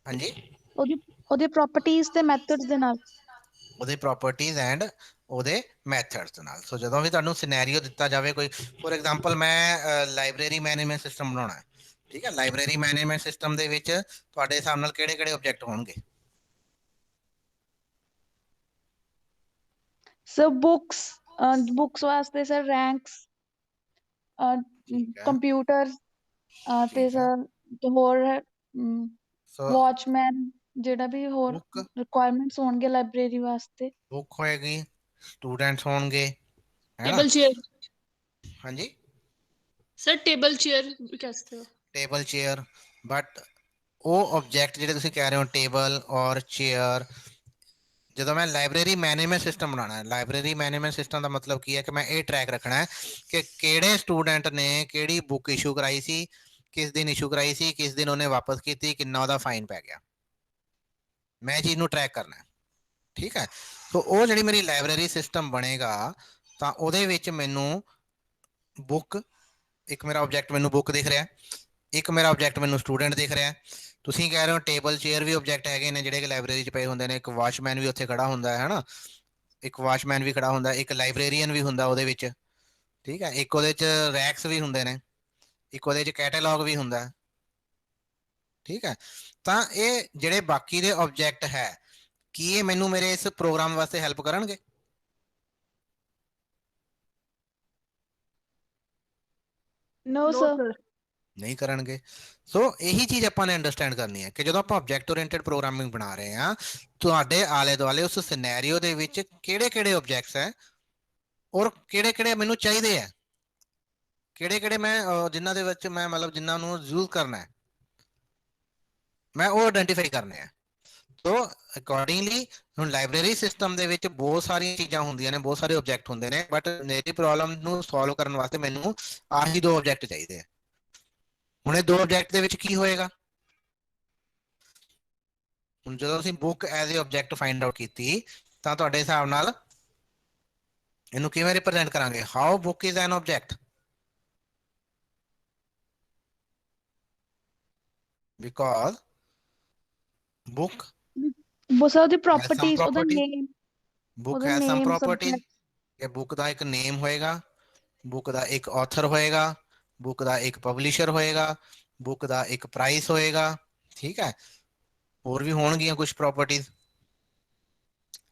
ਹਾਂਜੀ, ਉਹਦੀ ਪ੍ਰੋਪਰਟੀਜ਼ ਤੇ ਮੈਥਡਸ ਦੇ ਨਾਲ। ਉਹਦੇ ਪ੍ਰੋਪਰਟੀਜ਼ ਐਂਡ ਉਹਦੇ ਮੈਥਡਸ ਨਾਲ। ਸੋ ਜਦੋਂ ਵੀ ਤੁਹਾਨੂੰ ਸਿਨੈਰੀਓ ਦਿੱਤਾ ਜਾਵੇ ਕੋਈ, ਫੋਰ ਐਗਜ਼ਾਮਪਲ ਮੈਂ ਲਾਇਬ੍ਰੇਰੀ ਮੈਨੇਜਮੈਂਟ ਸਿਸਟਮ ਬਣਾਉਣਾ ਹੈ, ਠੀਕ ਹੈ, ਲਾਇਬ੍ਰੇਰੀ ਮੈਨੇਜਮੈਂਟ ਸਿਸਟਮ ਦੇ ਵਿੱਚ ਤੁਹਾਡੇ ਹਿਸਾਬ ਨਾਲ ਕਿਹੜੇ ਕਿਹੜੇ ਆਬਜੈਕਟ ਹੋਣਗੇ? ਸਰ ਬੁక్స్ ਵਾਸਤੇ ਸਰ ਰੈਂਕਸ, ਠੀਕ ਹੈ, ਕੰਪਿਊਟਰ ਤੇ ਠੀਕ ਹੈ। ਸਰ ਹੋਰ ਸੋ ਵਾਚਮੈਨ, ਜਿਹੜਾ ਵੀ ਹੋਰ ਬੁੱਕ ਰਿਕੁਆਇਰਮੈਂਟਸ ਹੋਣਗੇ ਲਾਇਬ੍ਰੇਰੀ ਵਾਸਤੇ। ਬੁੱਕ ਹੋਏਗੀ, ਸਟੂਡੈਂਟਸ ਹੋਣਗੇ, ਹੈ ਨਾ? टेबल चेयर ਹਾਂਜੀ, सर, टेबल चेयर कह सकते हो। Table chair. ਬਟ ਉਹ ਆਬਜੈਕਟ ਜਿਹੜੇ ਤੁਸੀਂ ਕਹਿ ਰਹੇ ਹੋ ਟੇਬਲ ਔਰ ਚੇਅਰ, ਜਦੋਂ ਮੈਂ ਲਾਇਬ੍ਰੇਰੀ ਮੈਨੇਜਮੈਂਟ ਸਿਸਟਮ ਬਣਾਉਣਾ ਹੈ, ਲਾਇਬ੍ਰੇਰੀ ਮੈਨੇਜਮੈਂਟ ਸਿਸਟਮ ਦਾ ਮਤਲਬ ਕੀ ਹੈ ਕਿ ਮੈਂ ਇਹ ਟਰੈਕ ਰੱਖਣਾ ਹੈ ਕਿ ਕਿਹੜੇ ਸਟੂਡੈਂਟ ਨੇ ਕਿਹੜੀ ਬੁੱਕ ਇਸ਼ੂ ਕਰਾਈ ਸੀ, ਕਿਸ ਦਿਨ ਇਸ਼ੂ ਕਰਾਈ ਸੀ, ਕਿਸ ਦਿਨ ਉਹਨੇ ਵਾਪਸ ਕੀਤੀ, ਕਿੰਨਾ ਉਹਦਾ ਫਾਈਨ ਪੈ ਗਿਆ। ਮੈਂ ਇਹ ਚੀਜ਼ ਨੂੰ ਟਰੈਕ ਕਰਨਾ ਹੈ, ਠੀਕ ਹੈ। ਸੋ ਉਹ ਜਿਹੜੀ ਮੇਰੀ ਲਾਇਬ੍ਰੇਰੀ ਸਿਸਟਮ ਬਣੇਗਾ ਤਾਂ ਉਹਦੇ ਵਿੱਚ ਮੈਨੂੰ ਬੁੱਕ, ਇੱਕ ਮੇਰਾ ਆਬਜੈਕਟ ਮੈਨੂੰ ਬੁੱਕ ਦਿਖ ਰਿਹਾ, ਇੱਕ ਮੇਰਾ ਆਬਜੈਕਟ ਮੈਨੂੰ ਸਟੂਡੈਂਟ ਦਿਖ ਰਿਹਾ। ਤੁਸੀਂ ਕਹਿ ਰਹੇ ਹੋ ਟੇਬਲ ਚੇਅਰ ਵੀ ਆਬਜੈਕਟ ਹੈਗੇ ਨੇ ਜਿਹੜੇ ਕਿ ਲਾਇਬ੍ਰੇਰੀ 'ਚ ਪਏ ਹੁੰਦੇ ਨੇ, ਇੱਕ ਵਾਚਮੈਨ ਵੀ ਉੱਥੇ ਖੜਾ ਹੁੰਦਾ ਹੈ ਨਾ, ਇੱਕ ਵਾਚਮੈਨ ਵੀ ਖੜਾ ਹੁੰਦਾ, ਇੱਕ ਲਾਇਬ੍ਰੇਰੀਅਨ ਵੀ ਹੁੰਦਾ ਉਹਦੇ ਵਿੱਚ, ਠੀਕ ਹੈ, ਇੱਕ ਉਹਦੇ 'ਚ ਰੈਕਸ ਵੀ ਹੁੰਦੇ ਨੇ, ਇੱਕ ਉਹਦੇ 'ਚ ਕੈਟਾਲੌਗ ਵੀ ਹੁੰਦਾ, ਠੀਕ ਹੈ। ਤਾਂ ਇਹ ਜਿਹੜੇ ਬਾਕੀ ਦੇ ਆਬਜੈਕਟ ਹੈ, ਕੀ ਇਹ ਮੈਨੂੰ ਮੇਰੇ ਇਸ ਪ੍ਰੋਗਰਾਮ ਵਾਸਤੇ ਹੈਲਪ ਕਰਨਗੇ? ਨੋ नो ਸਰ। सर। ਨਹੀਂ ਕਰਨਗੇ। ਸੋ ਇਹੀ ਚੀਜ਼ ਆਪਾਂ ਨੇ ਅੰਡਰਸਟੈਂਡ ਕਰਨੀ ਹੈ ਕਿ ਜਦੋਂ ਆਪਾਂ ਆਬਜੈਕਟ ਓਰੀਐਂਟਡ ਪ੍ਰੋਗਰਾਮਿੰਗ ਬਣਾ ਰਹੇ ਹਾਂ, ਤੁਹਾਡੇ ਆਲੇ ਦੁਆਲੇ ਉਸ ਸਿਨੈਰੀਓ ਦੇ ਵਿੱਚ ਕਿਹੜੇ ਕਿਹੜੇ ਆਬਜੈਕਟਸ ਹੈ ਔਰ ਕਿਹੜੇ ਕਿਹੜੇ ਮੈਨੂੰ ਚਾਹੀਦੇ ਆ, ਕਿਹੜੇ ਕਿਹੜੇ ਮੈਂ ਜਿਨ੍ਹਾਂ ਦੇ ਵਿੱਚ ਮੈਂ ਮਤਲਬ ਜਿਨ੍ਹਾਂ ਨੂੰ ਯੂਜ਼ ਕਰਨਾ ਹੈ, ਮੈਂ ਉਹ ਆਇਡੈਂਟੀਫਾਈ ਕਰਨੇ ਆ। ਸੋ ਅਕੋਰਡਿੰਗਲੀ ਹੁਣ ਲਾਇਬ੍ਰੇਰੀ ਸਿਸਟਮ ਦੇ ਵਿੱਚ ਬਹੁਤ ਸਾਰੀਆਂ ਚੀਜ਼ਾਂ ਹੁੰਦੀਆਂ ਨੇ, ਬਹੁਤ ਸਾਰੇ ਆਬਜੈਕਟ ਹੁੰਦੇ ਨੇ, ਬਟ ਮੇਰੀ ਪ੍ਰੋਬਲਮ ਨੂੰ ਸੋਲਵ ਕਰਨ ਵਾਸਤੇ ਮੈਨੂੰ ਆਹੀ ਦੋ ਆਬਜੈਕਟ ਚਾਹੀਦੇ ਆ। ਹੁਣ ਇਹ ਦੋ ਆਬਜੈਕਟ ਦੇ ਵਿੱਚ ਕੀ ਹੋਏਗਾ? ਹੁਣ ਜਦੋਂ ਅਸੀਂ book as a object find out ਕੀਤੀ ਤਾਂ ਤੁਹਾਡੇ ਹਿਸਾਬ ਨਾਲ ਇਹਨੂੰ ਕਿਵੇਂ ਰਿਪਰੈਜ਼ੈਂਟ ਕਰਾਂਗੇ? How book is an object, because book sir ਉਹਦੀ has some ਪ੍ਰੋਪਰਟੀਜ਼, ਉਹਦਾ property, ਨੇਮ, book ਉਹਦਾ has some name properties। Subject. ਇਹ ਬੁੱਕ ਦਾ ਇੱਕ ਨੇਮ ਹੋਏਗਾ, ਬੁੱਕ ਦਾ ਇੱਕ ਆਥਰ ਹੋਏਗਾ, ਬੁੱਕ ਦਾ ਇੱਕ ਪਬਲਿਸ਼ਰ ਹੋਏਗਾ, ਬੁੱਕ ਦਾ ਇੱਕ ਪ੍ਰਾਈਸ ਹੋਏਗਾ, ਠੀਕ ਹੈ, ਹੋਰ ਵੀ ਹੋਣਗੀਆਂ ਕੁਝ ਪ੍ਰੋਪਰਟੀਜ਼,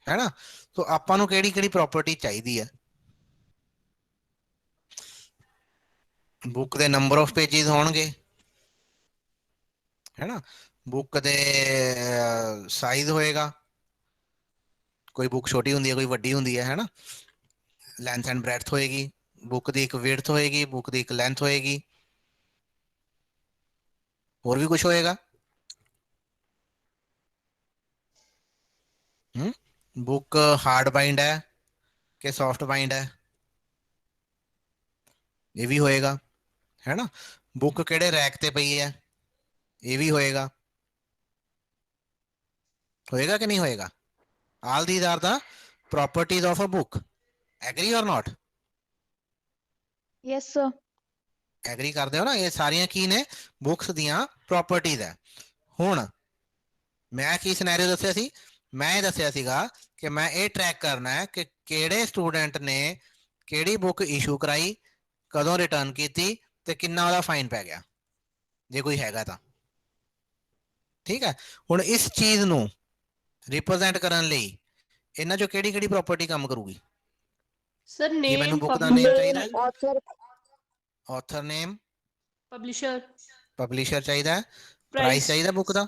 ਹੈ ਨਾ? ਸੋ ਆਪਾਂ ਨੂੰ ਕਿਹੜੀ ਕਿਹੜੀ ਪ੍ਰੋਪਰਟੀ ਚਾਹੀਦੀ ਹੈ? ਬੁੱਕ ਦੇ ਨੰਬਰ ਆਫ ਪੇजेस ਹੋਣਗੇ, ਹੈ ਨਾ, ਬੁੱਕ ਦੇ ਸਾਈਜ਼ ਹੋਏਗਾ, ਕੋਈ ਬੁੱਕ ਛੋਟੀ ਹੁੰਦੀ ਹੈ, ਕੋਈ ਵੱਡੀ ਹੁੰਦੀ ਹੈ ਨਾ, ਲੈਂਥ ਐਂਡ ਬ੍ਰੈਡਥ ਹੋਏਗੀ, ਬੁੱਕ ਦੀ ਇੱਕ ਵਿਡਥ ਹੋਏਗੀ, ਬੁੱਕ ਦੀ ਇੱਕ ਲੈਂਥ ਹੋਏਗੀ, ਹੋਰ ਵੀ ਕੁਝ ਹੋਏਗਾ। ਬੁੱਕ ਹਾਰਡ ਬਾइंड ਹੈ ਕਿ ਸੌਫਟ ਬਾइंड ਹੈ, ਇਹ ਵੀ ਹੋਏਗਾ, ਹੈ ਨਾ। ਬੁੱਕ ਕਿਹੜੇ ਰੈਕ ਤੇ ਪਈ ਹੈ, ਇਹ ਵੀ ਹੋਏਗਾ, ਹੋਏਗਾ ਕਿ ਨਹੀਂ ਹੋਏਗਾ? ਆਲ these are the properties of a book, agree or not? Yes sir. Agree ਕਰਦੇ ਹੋ ਨਾ? ਇਹ ਸਾਰੀਆਂ ਕੀ ਨੇ? ਬੁੱਕਸ ਦੀਆਂ ਪ੍ਰੋਪਰਟੀਜ਼ ਹੈ। ਹੁਣ ਮੈਂ ਕੀ ਸਿਨੈਰੀਓ ਦੱਸਿਆ ਸੀ? ਮੈਂ ਇਹ ਦੱਸਿਆ ਸੀਗਾ ਕਿ ਮੈਂ ਇਹ ਟਰੈਕ ਕਰਨਾ ਹੈ ਕਿ ਕਿਹੜੇ ਸਟੂਡੈਂਟ ਨੇ ਕਿਹੜੀ ਬੁੱਕ ਇਸ਼ੂ ਕਰਾਈ, ਕਦੋਂ ਰਿਟਰਨ ਕੀਤੀ ਤੇ ਕਿੰਨਾ ਉਹਦਾ ਫਾਈਨ ਪੈ ਗਿਆ, ਜੇ ਕੋਈ ਹੈਗਾ ਤਾਂ, ਠੀਕ ਹੈ। ਹੁਣ ਇਸ ਚੀਜ਼ ਨੂੰ ਰਿਪਰੈਜ਼ੈਂਟ ਕਰਨ ਲਈ ਇਹਨਾਂ ਚੋਂ ਕਿਹੜੀ ਕਿਹੜੀ ਪ੍ਰੋਪਰਟੀ ਕੰਮ ਕਰੂਗੀ? सर, ਕੀ ਮੈਨੂੰ नेम, ਬੁੱਕ ਦਾ ਨੇਮ ਚਾਹੀਦਾ ਹੈ? Publisher, author name, publisher, publisher ਚਾਹੀਦਾ ਹੈ, ਪ੍ਰਾਈਸ प्राइस। ਚਾਹੀਦਾ ਬੁੱਕ ਦਾ।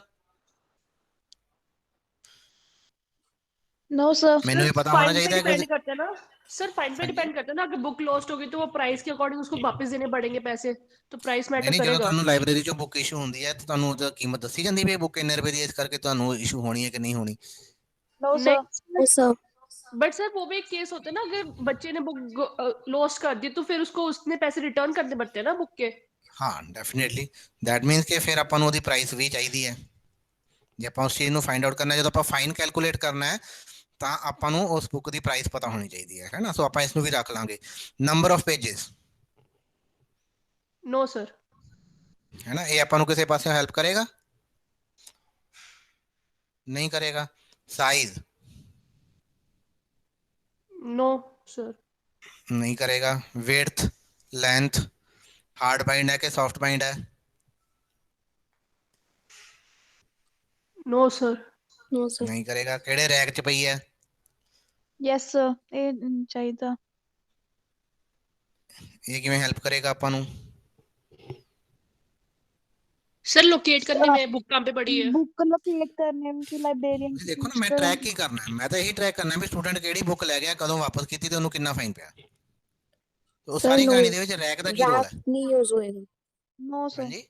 No sir. ਮੈਨੂੰ ਇਹ सर, ਪਤਾ ਹੋਣਾ फाइन पे ਚਾਹੀਦਾ है कि डिपेंड करता है ना। सर, फाइन पे हाँ जी। डिपेंड करता है ना, अगर बुक लॉस्ट होगी तो वो प्राइस के अकॉर्डिंग उसको वापस देने पड़ेंगे पैसे, तो प्राइस ਨਹੀਂ मैटर ਨਹੀਂ, ਜਦੋਂ करेगा। ਤੁਹਾਨੂੰ ਲਾਇਬ੍ਰੇਰੀ ਚੋਂ ਬੁੱਕ ਇਸ਼ੂ ਹੁੰਦੀ ਹੈ ਤਾਂ ਤੁਹਾਨੂੰ ਉਹਦਾ ਕੀਮਤ ਦੱਸੀ ਜਾਂਦੀ ਵੀ ਇਹ ਬੁੱਕ ਇੰਨੇ ਰੁਪਏ ਦੀ, ਇਸ ਕਰਕੇ ਤੁਹਾਨੂੰ ਇਸ਼ੂ ਹੋਣੀ ਹੈ ਕਿ ਨਹੀਂ ਹੋਣੀ? नो नहीं सर। सर, बट सर वो भी एक केस होता है ना, अगर बच्चे ने बुक लॉस्ट कर दी तो फिर उसको उसने पैसे रिटर्न करने पड़ते हैं ना बुक के। ਹਾਂ ਡੈਫੀਨੇਟਲੀ, ਦੈਟ ਮੀਨਸ ਕਿ ਫਿਰ ਆਪਾਂ ਨੂੰ ਉਹਦੀ ਪ੍ਰਾਈਸ ਵੀ ਚਾਹੀਦੀ ਹੈ। ਜੇ ਆਪਾਂ ਉਸ ਚੀਜ਼ ਨੂੰ ਫਾਈਂਡ ਆਊਟ ਕਰਨਾ, ਜਦੋਂ ਆਪਾਂ ਫਾਈਨ ਕੈਲਕੂਲੇਟ ਕਰਨਾ ਹੈ ਤਾਂ ਆਪਾਂ ਨੂੰ ਉਸ ਬੁੱਕ ਦੀ ਪ੍ਰਾਈਸ ਪਤਾ ਹੋਣੀ ਚਾਹੀਦੀ ਹੈ ਨਾ। ਸੋ ਆਪਾਂ ਇਸ ਨੂੰ ਵੀ ਰੱਖ ਲਾਂਗੇ। Number of pages, no sir. ਹੈ ਨਾ, ਇਹ ਆਪਾਂ ਨੂੰ ਕਿਸੇ ਪਾਸੇ ਹੈਲਪ ਕਰੇਗਾ? ਨਹੀਂ ਕਰੇਗਾ। Size, no sir. नहीं करेगा। विड्थ, लेंथ, हार्ड बाइंड है कि सॉफ्ट बाइंड है? No sir. No sir. नहीं करेगा। ਕਿਹੜੇ ਰੈਕ 'ਚ ਪਈ ਹੈ? ਯੈਸ ਸਰ, ਇਹ ਚਾਹੀਦਾ। ਇਹ ਕਿਵੇਂ ਹੈਲਪ ਕਰੇਗਾ ਆਪਾਂ ਨੂੰ? सर लोकेट करने में बुक कहाँ पे पड़ी है? बुक लोकेट करने में फिर लाइब्रेरियन ਤੁਸੀਂ ਦੇਖੋ ਨਾ, ਮੈਂ ਟਰੈਕ ਕੀ ਕਰਨਾ ਹੈ, ਮੈਂ ਤਾਂ ਇਹੀ ਟਰੈਕ ਕਰਨਾ ਵੀ ਸਟੂਡੈਂਟ ਕਿਹੜੀ ਬੁੱਕ ਲੈ ਗਿਆ, ਕਦੋਂ ਵਾਪਸ ਕੀਤੀ ਤੇ ਉਹਨੂੰ ਕਿੰਨਾ ਫਾਈਨ ਪਿਆ। ਉਹ Sir, ਸਾਰੀ no. ਕਹਾਣੀ ਦੇ ਵਿੱਚ ਰੈਕ ਦਾ ਕੀ ਰੋਲ ਹੈ? रैक नहीं यूज होएगा। No sir. ਹਾਂਜੀ,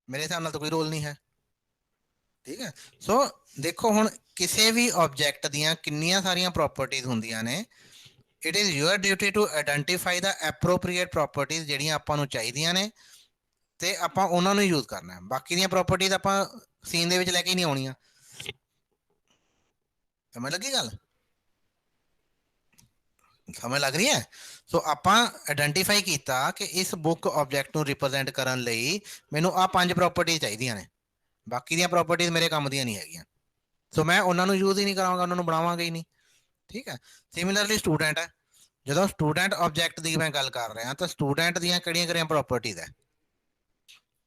ਮੇਰੇ ਹਿਸਾਬ ਨਾਲ ਤਾਂ ਕੋਈ ਰੋਲ ਨਹੀਂ ਹੈ। ਠੀਕ ਹੈ। ਸੋ ਦੇਖੋ ਹੁਣ ਕਿਸੇ ਵੀ ਆਬਜੈਕਟ ਦੀਆਂ ਕਿੰਨੀਆਂ ਸਾਰੀਆਂ ਪ੍ਰੋਪਰਟੀਆਂ ਹੁੰਦੀਆਂ ਨੇ। It is your duty to identify the appropriate ਪ੍ਰੋਪਰਟੀਆਂ ਜਿਹੜੀਆਂ ਆਪਾਂ ਨੂੰ ਚਾਹੀਦੀਆਂ ਨੇ ਤੇ ਆਪਾਂ ਉਹਨਾਂ ਨੂੰ ਯੂਜ਼ ਕਰਨਾ ਹੈ। ਬਾਕੀ ਦੀਆਂ ਪ੍ਰੋਪਰਟੀਆਂ ਆਪਾਂ ਸੀਨ ਦੇ ਵਿੱਚ ਲੈ ਕੇ ਹੀ ਨਹੀਂ ਆਉਣੀਆਂ। ਸਮਝ ਲੱਗੀ ਗੱਲ? ਸਮਝ ਲੱਗ ਰਹੀ ਹੈ? ਸੋ ਆਪਾਂ ਆਇਡੈਂਟੀਫਾਈ ਕੀਤਾ ਕਿ ਇਸ ਬੁੱਕ ਆਬਜੈਕਟ ਨੂੰ ਰਿਪਰੈਜ਼ੈਂਟ ਕਰਨ ਲਈ ਮੈਨੂੰ ਆਹ 5 ਪ੍ਰੋਪਰਟੀਆਂ ਚਾਹੀਦੀਆਂ ਨੇ। ਬਾਕੀ ਦੀਆਂ ਪ੍ਰੋਪਰਟੀਆਂ ਮੇਰੇ ਕੰਮ ਦੀਆਂ ਨਹੀਂ ਹੈਗੀਆਂ। ਸੋ ਮੈਂ ਉਹਨਾਂ ਨੂੰ ਯੂਜ਼ ਹੀ ਨਹੀਂ ਕਰਾਂਗਾ, ਉਹਨਾਂ ਨੂੰ ਬਣਾਵਾਂਗਾ ਹੀ ਨਹੀਂ। ਠੀਕ ਹੈ। ਸਿਮਿਲਰਲੀ ਸਟੂਡੈਂਟ ਹੈ, ਜਦੋਂ ਸਟੂਡੈਂਟ ਆਬਜੈਕਟ ਦੀ ਮੈਂ ਗੱਲ ਕਰ ਰਿਹਾ ਤਾਂ ਸਟੂਡੈਂਟ ਦੀਆਂ ਕਿਹੜੀਆਂ ਕਿਹੜੀਆਂ ਪ੍ਰੋਪਰਟੀਆਂ ਹੈ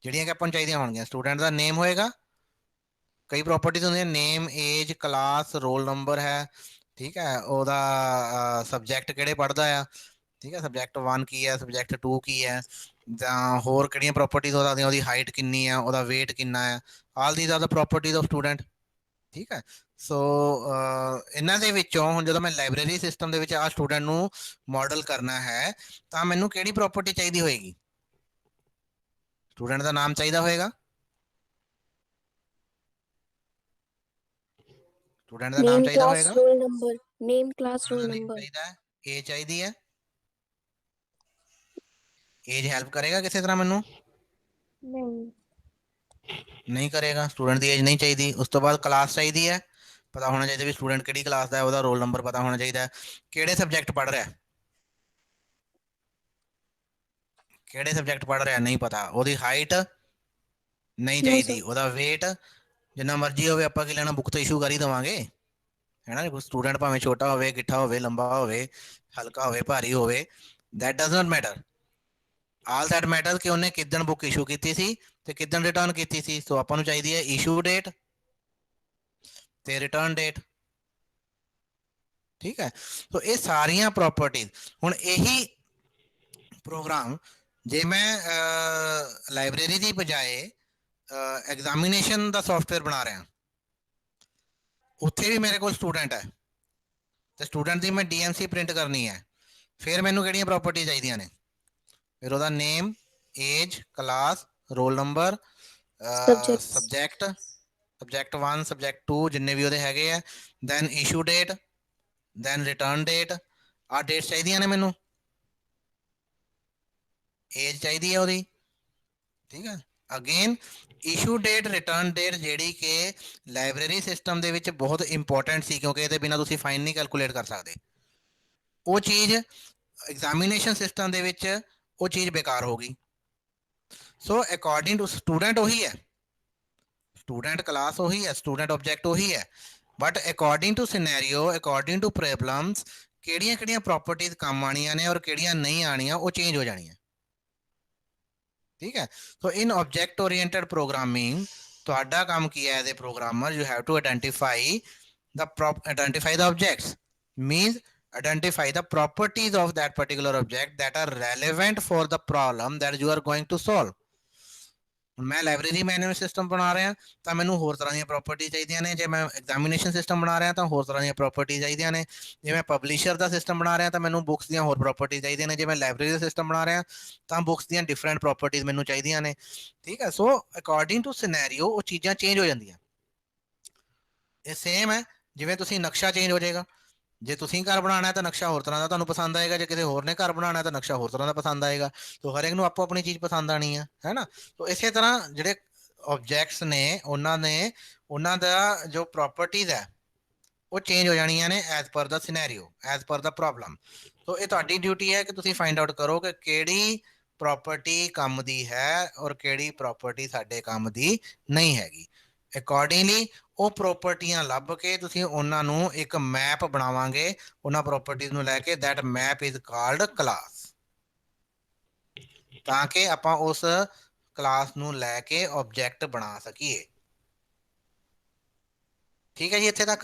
ਜਿਹੜੀਆਂ ਕਿ ਆਪਾਂ ਨੂੰ ਚਾਹੀਦੀਆਂ ਹੋਣਗੀਆਂ? ਸਟੂਡੈਂਟ ਦਾ ਨੇਮ ਹੋਏਗਾ, ਕਈ ਪ੍ਰੋਪਰਟੀਜ਼ ਹੁੰਦੀਆਂ, ਨੇਮ, ਏਜ, ਕਲਾਸ, ਰੋਲ ਨੰਬਰ ਹੈ। ਠੀਕ ਹੈ। ਉਹਦਾ ਸਬਜੈਕਟ ਕਿਹੜੇ ਪੜ੍ਹਦਾ ਆ। ਠੀਕ ਹੈ। ਸਬਜੈਕਟ 1 ਕੀ ਹੈ, ਸਬਜੈਕਟ 2 ਕੀ ਹੈ, ਜਾਂ ਹੋਰ ਕਿਹੜੀਆਂ ਪ੍ਰੋਪਰਟੀਜ਼ ਹੋ ਸਕਦੀਆਂ, ਉਹਦੀ ਹਾਈਟ ਕਿੰਨੀ ਆ, ਉਹਦਾ weight ਕਿੰਨਾ ਆ। All these are the properties of student. ਠੀਕ ਹੈ। ਸੋ ਇਹਨਾਂ ਦੇ ਵਿੱਚੋਂ ਹੁਣ ਜਦੋਂ ਮੈਂ ਲਾਇਬ੍ਰੇਰੀ ਸਿਸਟਮ ਦੇ ਵਿੱਚ ਆਹ ਸਟੂਡੈਂਟ ਨੂੰ ਮਾਡਲ ਕਰਨਾ ਹੈ ਤਾਂ ਮੈਨੂੰ ਕਿਹੜੀ ਪ੍ਰੋਪਰਟੀ ਚਾਹੀਦੀ ਹੋਏਗੀ? ਸਟੂਡੈਂਟ ਦਾ ਨਾਮ ਚਾਹੀਦਾ ਹੋਏਗਾ। ਸਟੂਡੈਂਟ ਦਾ ਨਾਮ नेम ਚਾਹੀਦਾ क्लास ਹੋਏਗਾ। Roll number. नेम क्लास ਉਹਦਾ रोल ਨੇਮ नंबर। ਚਾਹੀਦਾ ਹੈ। ਏਜ ਚਾਹੀਦੀ ਹੈ। ਏਜ ਹੈਲਪ ਕਰੇਗਾ ਕਿਸੇ ਤਰ੍ਹਾਂ ਮੈਨੂੰ? नहीं। ਨਹੀਂ ਕਰੇਗਾ। ਸਟੂਡੈਂਟ ਦੀ ਏਜ ਨਹੀਂ ਚਾਹੀਦੀ। ਉਸ ਤੋਂ ਬਾਅਦ ਕਲਾਸ ਚਾਹੀਦੀ ਹੈ, ਪਤਾ ਹੋਣਾ ਚਾਹੀਦਾ ਵੀ ਸਟੂਡੈਂਟ ਕਿਹੜੀ ਕਲਾਸ ਦਾ ਹੈ, ਉਹਦਾ ਰੋਲ ਨੰਬਰ ਪਤਾ ਹੋਣਾ ਚਾਹੀਦਾ ਹੈ, ਕਿਹੜੇ ਸਬਜੈਕਟ ਪੜ੍ਹ ਰਿਹਾ, ਕਿਹੜੇ ਸਬਜੈਕਟ ਪੜ੍ਹ ਰਿਹਾ ਨਹੀਂ ਪਤਾ, ਉਹਦੀ ਹਾਈਟ ਨਹੀਂ No ਚਾਹੀਦੀ, sir। ਉਹਦਾ weight ਜਿੰਨਾ ਮਰਜ਼ੀ ਹੋਵੇ ਆਪਾਂ ਕੀ ਲੈਣਾ, ਬੁੱਕ ਤੋਂ ਇਸ਼ੂ ਕਰ ਹੀ ਦੇਵਾਂਗੇ, ਹੈ ਨਾ। ਸਟੂਡੈਂਟ ਭਾਵੇਂ ਛੋਟਾ ਹੋਵੇ, ਗਿੱਠਾ ਹੋਵੇ, ਲੰਬਾ ਹੋਵੇ, ਹਲਕਾ ਹੋਵੇ, ਭਾਰੀ ਹੋਵੇ, that does not matter। All that matter ਕਿ ਉਹਨੇ ਕਿੱਦਣ ਬੁੱਕ ਇਸ਼ੂ ਕੀਤੀ ਸੀ ਤੇ ਕਿੱਦਣ ਰਿਟਰਨ ਕੀਤੀ ਸੀ। ਸੋ ਆਪਾਂ ਨੂੰ ਚਾਹੀਦੀ ਹੈ ਇਸ਼ੂ ਡੇਟ ਤੇ ਰਿਟਰਨ ਡੇਟ। ਠੀਕ ਹੈ। ਸੋ ਇਹ ਸਾਰੀਆਂ ਪ੍ਰੋਪਰਟੀਜ਼ ਹੁਣ ਇਹੀ ਪ੍ਰੋਗਰਾਮ ਜੇ ਮੈਂ ਲਾਇਬ੍ਰੇਰੀ ਦੀ ਬਜਾਏ ਐਗਜ਼ਾਮੀਨੇਸ਼ਨ ਦਾ ਸੌਫਟਵੇਅਰ ਬਣਾ ਰਿਹਾ, ਉੱਥੇ ਵੀ ਮੇਰੇ ਕੋਲ ਸਟੂਡੈਂਟ ਹੈ ਤੇ ਸਟੂਡੈਂਟ ਦੀ ਮੈਂ DMC ਪ੍ਰਿੰਟ ਕਰਨੀ ਹੈ, ਫਿਰ ਮੈਨੂੰ ਕਿਹੜੀਆਂ ਪ੍ਰੋਪਰਟੀ ਚਾਹੀਦੀਆਂ ਨੇ? ਫਿਰ ਉਹਦਾ name, age, class, roll number, Subjects। Subject, subject 1, subject 2 ਜਿੰਨੇ ਵੀ ਉਹਦੇ ਹੈਗੇ ਆ, then issue date, then return date. ਆਹ ਡੇਟਸ ਚਾਹੀਦੀਆਂ ਨੇ ਮੈਨੂੰ। ਏਜ ਚਾਹੀਦੀ ਹੈ ਉਹਦੀ। ਠੀਕ ਹੈ। Again issue date, return date ਜਿਹੜੀ ਕਿ ਲਾਇਬ੍ਰੇਰੀ ਸਿਸਟਮ ਦੇ ਵਿੱਚ ਬਹੁਤ ਇੰਪੋਰਟੈਂਟ ਸੀ ਕਿਉਂਕਿ ਇਹਦੇ ਬਿਨਾਂ ਤੁਸੀਂ ਫਾਈਨ ਨਹੀਂ ਕੈਲਕੂਲੇਟ ਕਰ ਸਕਦੇ। ਉਹ ਚੀਜ਼ ਐਗਜ਼ਾਮੀਨੇਸ਼ਨ ਸਿਸਟਮ ਦੇ ਵਿੱਚ ਉਹ ਚੀਜ਼ ਬੇਕਾਰ ਹੋ ਗਈ। ਸੋ ਅਕੋਰਡਿੰਗ ਟੂ ਸਟੂਡੈਂਟ ਉਹੀ ਹੈ, ਸਟੂਡੈਂਟ ਕਲਾਸ ਉਹੀ ਹੈ, ਸਟੂਡੈਂਟ ਆਬਜੈਕਟ ਉਹੀ ਹੈ, but according to scenario, according to problems ਕਿਹੜੀਆਂ ਕਿਹੜੀਆਂ ਪ੍ਰੋਪਰਟੀਜ਼ ਕੰਮ ਆਉਣੀਆਂ ਨੇ ਔਰ ਕਿਹੜੀਆਂ ਨਹੀਂ ਆਉਣੀਆਂ ਉਹ ਚੇਂਜ ਹੋ ਜਾਣੀਆਂ। ਠੀਕ ਹੈ। So in object oriented programming ਤੁਹਾਡਾ ਕੰਮ ਕੀ ਹੈ as a programmer? You have to identify the objects, means identify the properties of that particular object that are relevant for the problem that you are going to solve। ਮੈਂ library management system ਬਣਾ ਰਿਹਾ ਤਾਂ ਮੈਨੂੰ ਹੋਰ ਤਰ੍ਹਾਂ ਦੀਆਂ property ਚਾਹੀਦੀਆਂ ਨੇ। ਜੇ ਮੈਂ ਐਗਜ਼ਾਮੀਨੇਸ਼ਨ ਸਿਸਟਮ ਬਣਾ ਰਿਹਾ ਤਾਂ ਹੋਰ ਤਰ੍ਹਾਂ ਦੀਆਂ ਪ੍ਰੋਪਰਟੀ ਚਾਹੀਦੀਆਂ ਨੇ। ਜੇ ਮੈਂ ਪਬਲਿਸ਼ਰ ਦਾ ਸਿਸਟਮ ਬਣਾ ਰਿਹਾ ਤਾਂ ਮੈਨੂੰ ਬੁੱਕਸ ਦੀਆਂ ਹੋਰ ਪ੍ਰੋਪਰਟੀ ਚਾਹੀਦੀਆਂ ਨੇ। ਜੇ ਮੈਂ ਲਾਇਬ੍ਰੇਰੀ ਦਾ ਸਿਸਟਮ ਬਣਾ ਰਿਹਾ ਤਾਂ ਬੁੱਕਸ ਦੀਆਂ ਡਿਫਰੈਂਟ ਪ੍ਰੋਪਰਟੀਜ਼ ਮੈਨੂੰ ਚਾਹੀਦੀਆਂ ਨੇ। ਠੀਕ ਹੈ। ਸੋ ਅਕੋਰਡਿੰਗ ਟੂ ਸਿਨੈਰੀਓ ਉਹ ਚੀਜ਼ਾਂ ਚੇਂਜ ਹੋ ਜਾਂਦੀਆਂ। ਇਹ ਸੇਮ ਹੈ ਜਿਵੇਂ ਤੁਸੀਂ ਨਕਸ਼ਾ ਚੇਂਜ ਹੋ ਜਾਏਗਾ। ਜੇ ਤੁਸੀਂ ਘਰ ਬਣਾਉਣਾ ਤਾਂ ਨਕਸ਼ਾ ਹੋਰ ਤਰ੍ਹਾਂ ਦਾ ਤੁਹਾਨੂੰ ਪਸੰਦ ਆਏਗਾ, ਜੇ ਕਿਸੇ ਹੋਰ ਨੇ ਘਰ ਬਣਾਉਣਾ ਤਾਂ ਨਕਸ਼ਾ ਹੋਰ ਤਰ੍ਹਾਂ ਦਾ ਪਸੰਦ ਆਏਗਾ। ਸੋ ਹਰੇਕ ਨੂੰ ਆਪੋ ਆਪਣੀ ਚੀਜ਼ ਪਸੰਦ ਆਣੀ ਹੈ ਨਾ। ਸੋ ਇਸੇ ਤਰ੍ਹਾਂ ਜਿਹੜੇ ਆਬਜੈਕਟਸ ਨੇ ਉਹਨਾਂ ਦਾ ਜੋ ਪ੍ਰੋਪਰਟੀਜ਼ ਹੈ ਉਹ ਚੇਂਜ ਹੋ ਜਾਣੀਆਂ ਨੇ ਐਜ਼ ਪਰ ਦਾ ਸਿਨੈਰੀਓ, ਐਜ਼ ਪਰ ਦਾ ਪ੍ਰੋਬਲਮ। ਸੋ ਇਹ ਤੁਹਾਡੀ ਡਿਊਟੀ ਹੈ ਕਿ ਤੁਸੀਂ ਫਾਈਂਡ ਆਊਟ ਕਰੋ ਕਿ ਕਿਹੜੀ ਪ੍ਰੋਪਰਟੀ ਕੰਮ ਦੀ ਹੈ ਔਰ ਕਿਹੜੀ ਪ੍ਰੋਪਰਟੀ ਸਾਡੇ ਕੰਮ ਦੀ ਨਹੀਂ ਹੈਗੀ। ਅਕੋਰਡਿੰਗਲੀ ਉਹ ਪ੍ਰੋਪਰਟੀਆਂ ਲੱਭ ਕੇ ਤੁਸੀਂ ਉਹਨਾਂ ਨੂੰ ਇੱਕ ਮੈਪ ਬਣਾਵਾਂਗੇ ਉਹਨਾਂ ਪ੍ਰੋਪਰਟੀਜ਼ ਨੂੰ ਲੈ ਕੇ, that map is called class, ਤਾਂ ਕਿ ਆਪਾਂ ਉਸ ਕਲਾਸ ਨੂੰ ਲੈ ਕੇ ਆਬਜੈਕਟ ਬਣਾ ਸਕੀਏ। ਠੀਕ ਹੈ ਜੀ ਇੱਥੇ ਤੱਕ।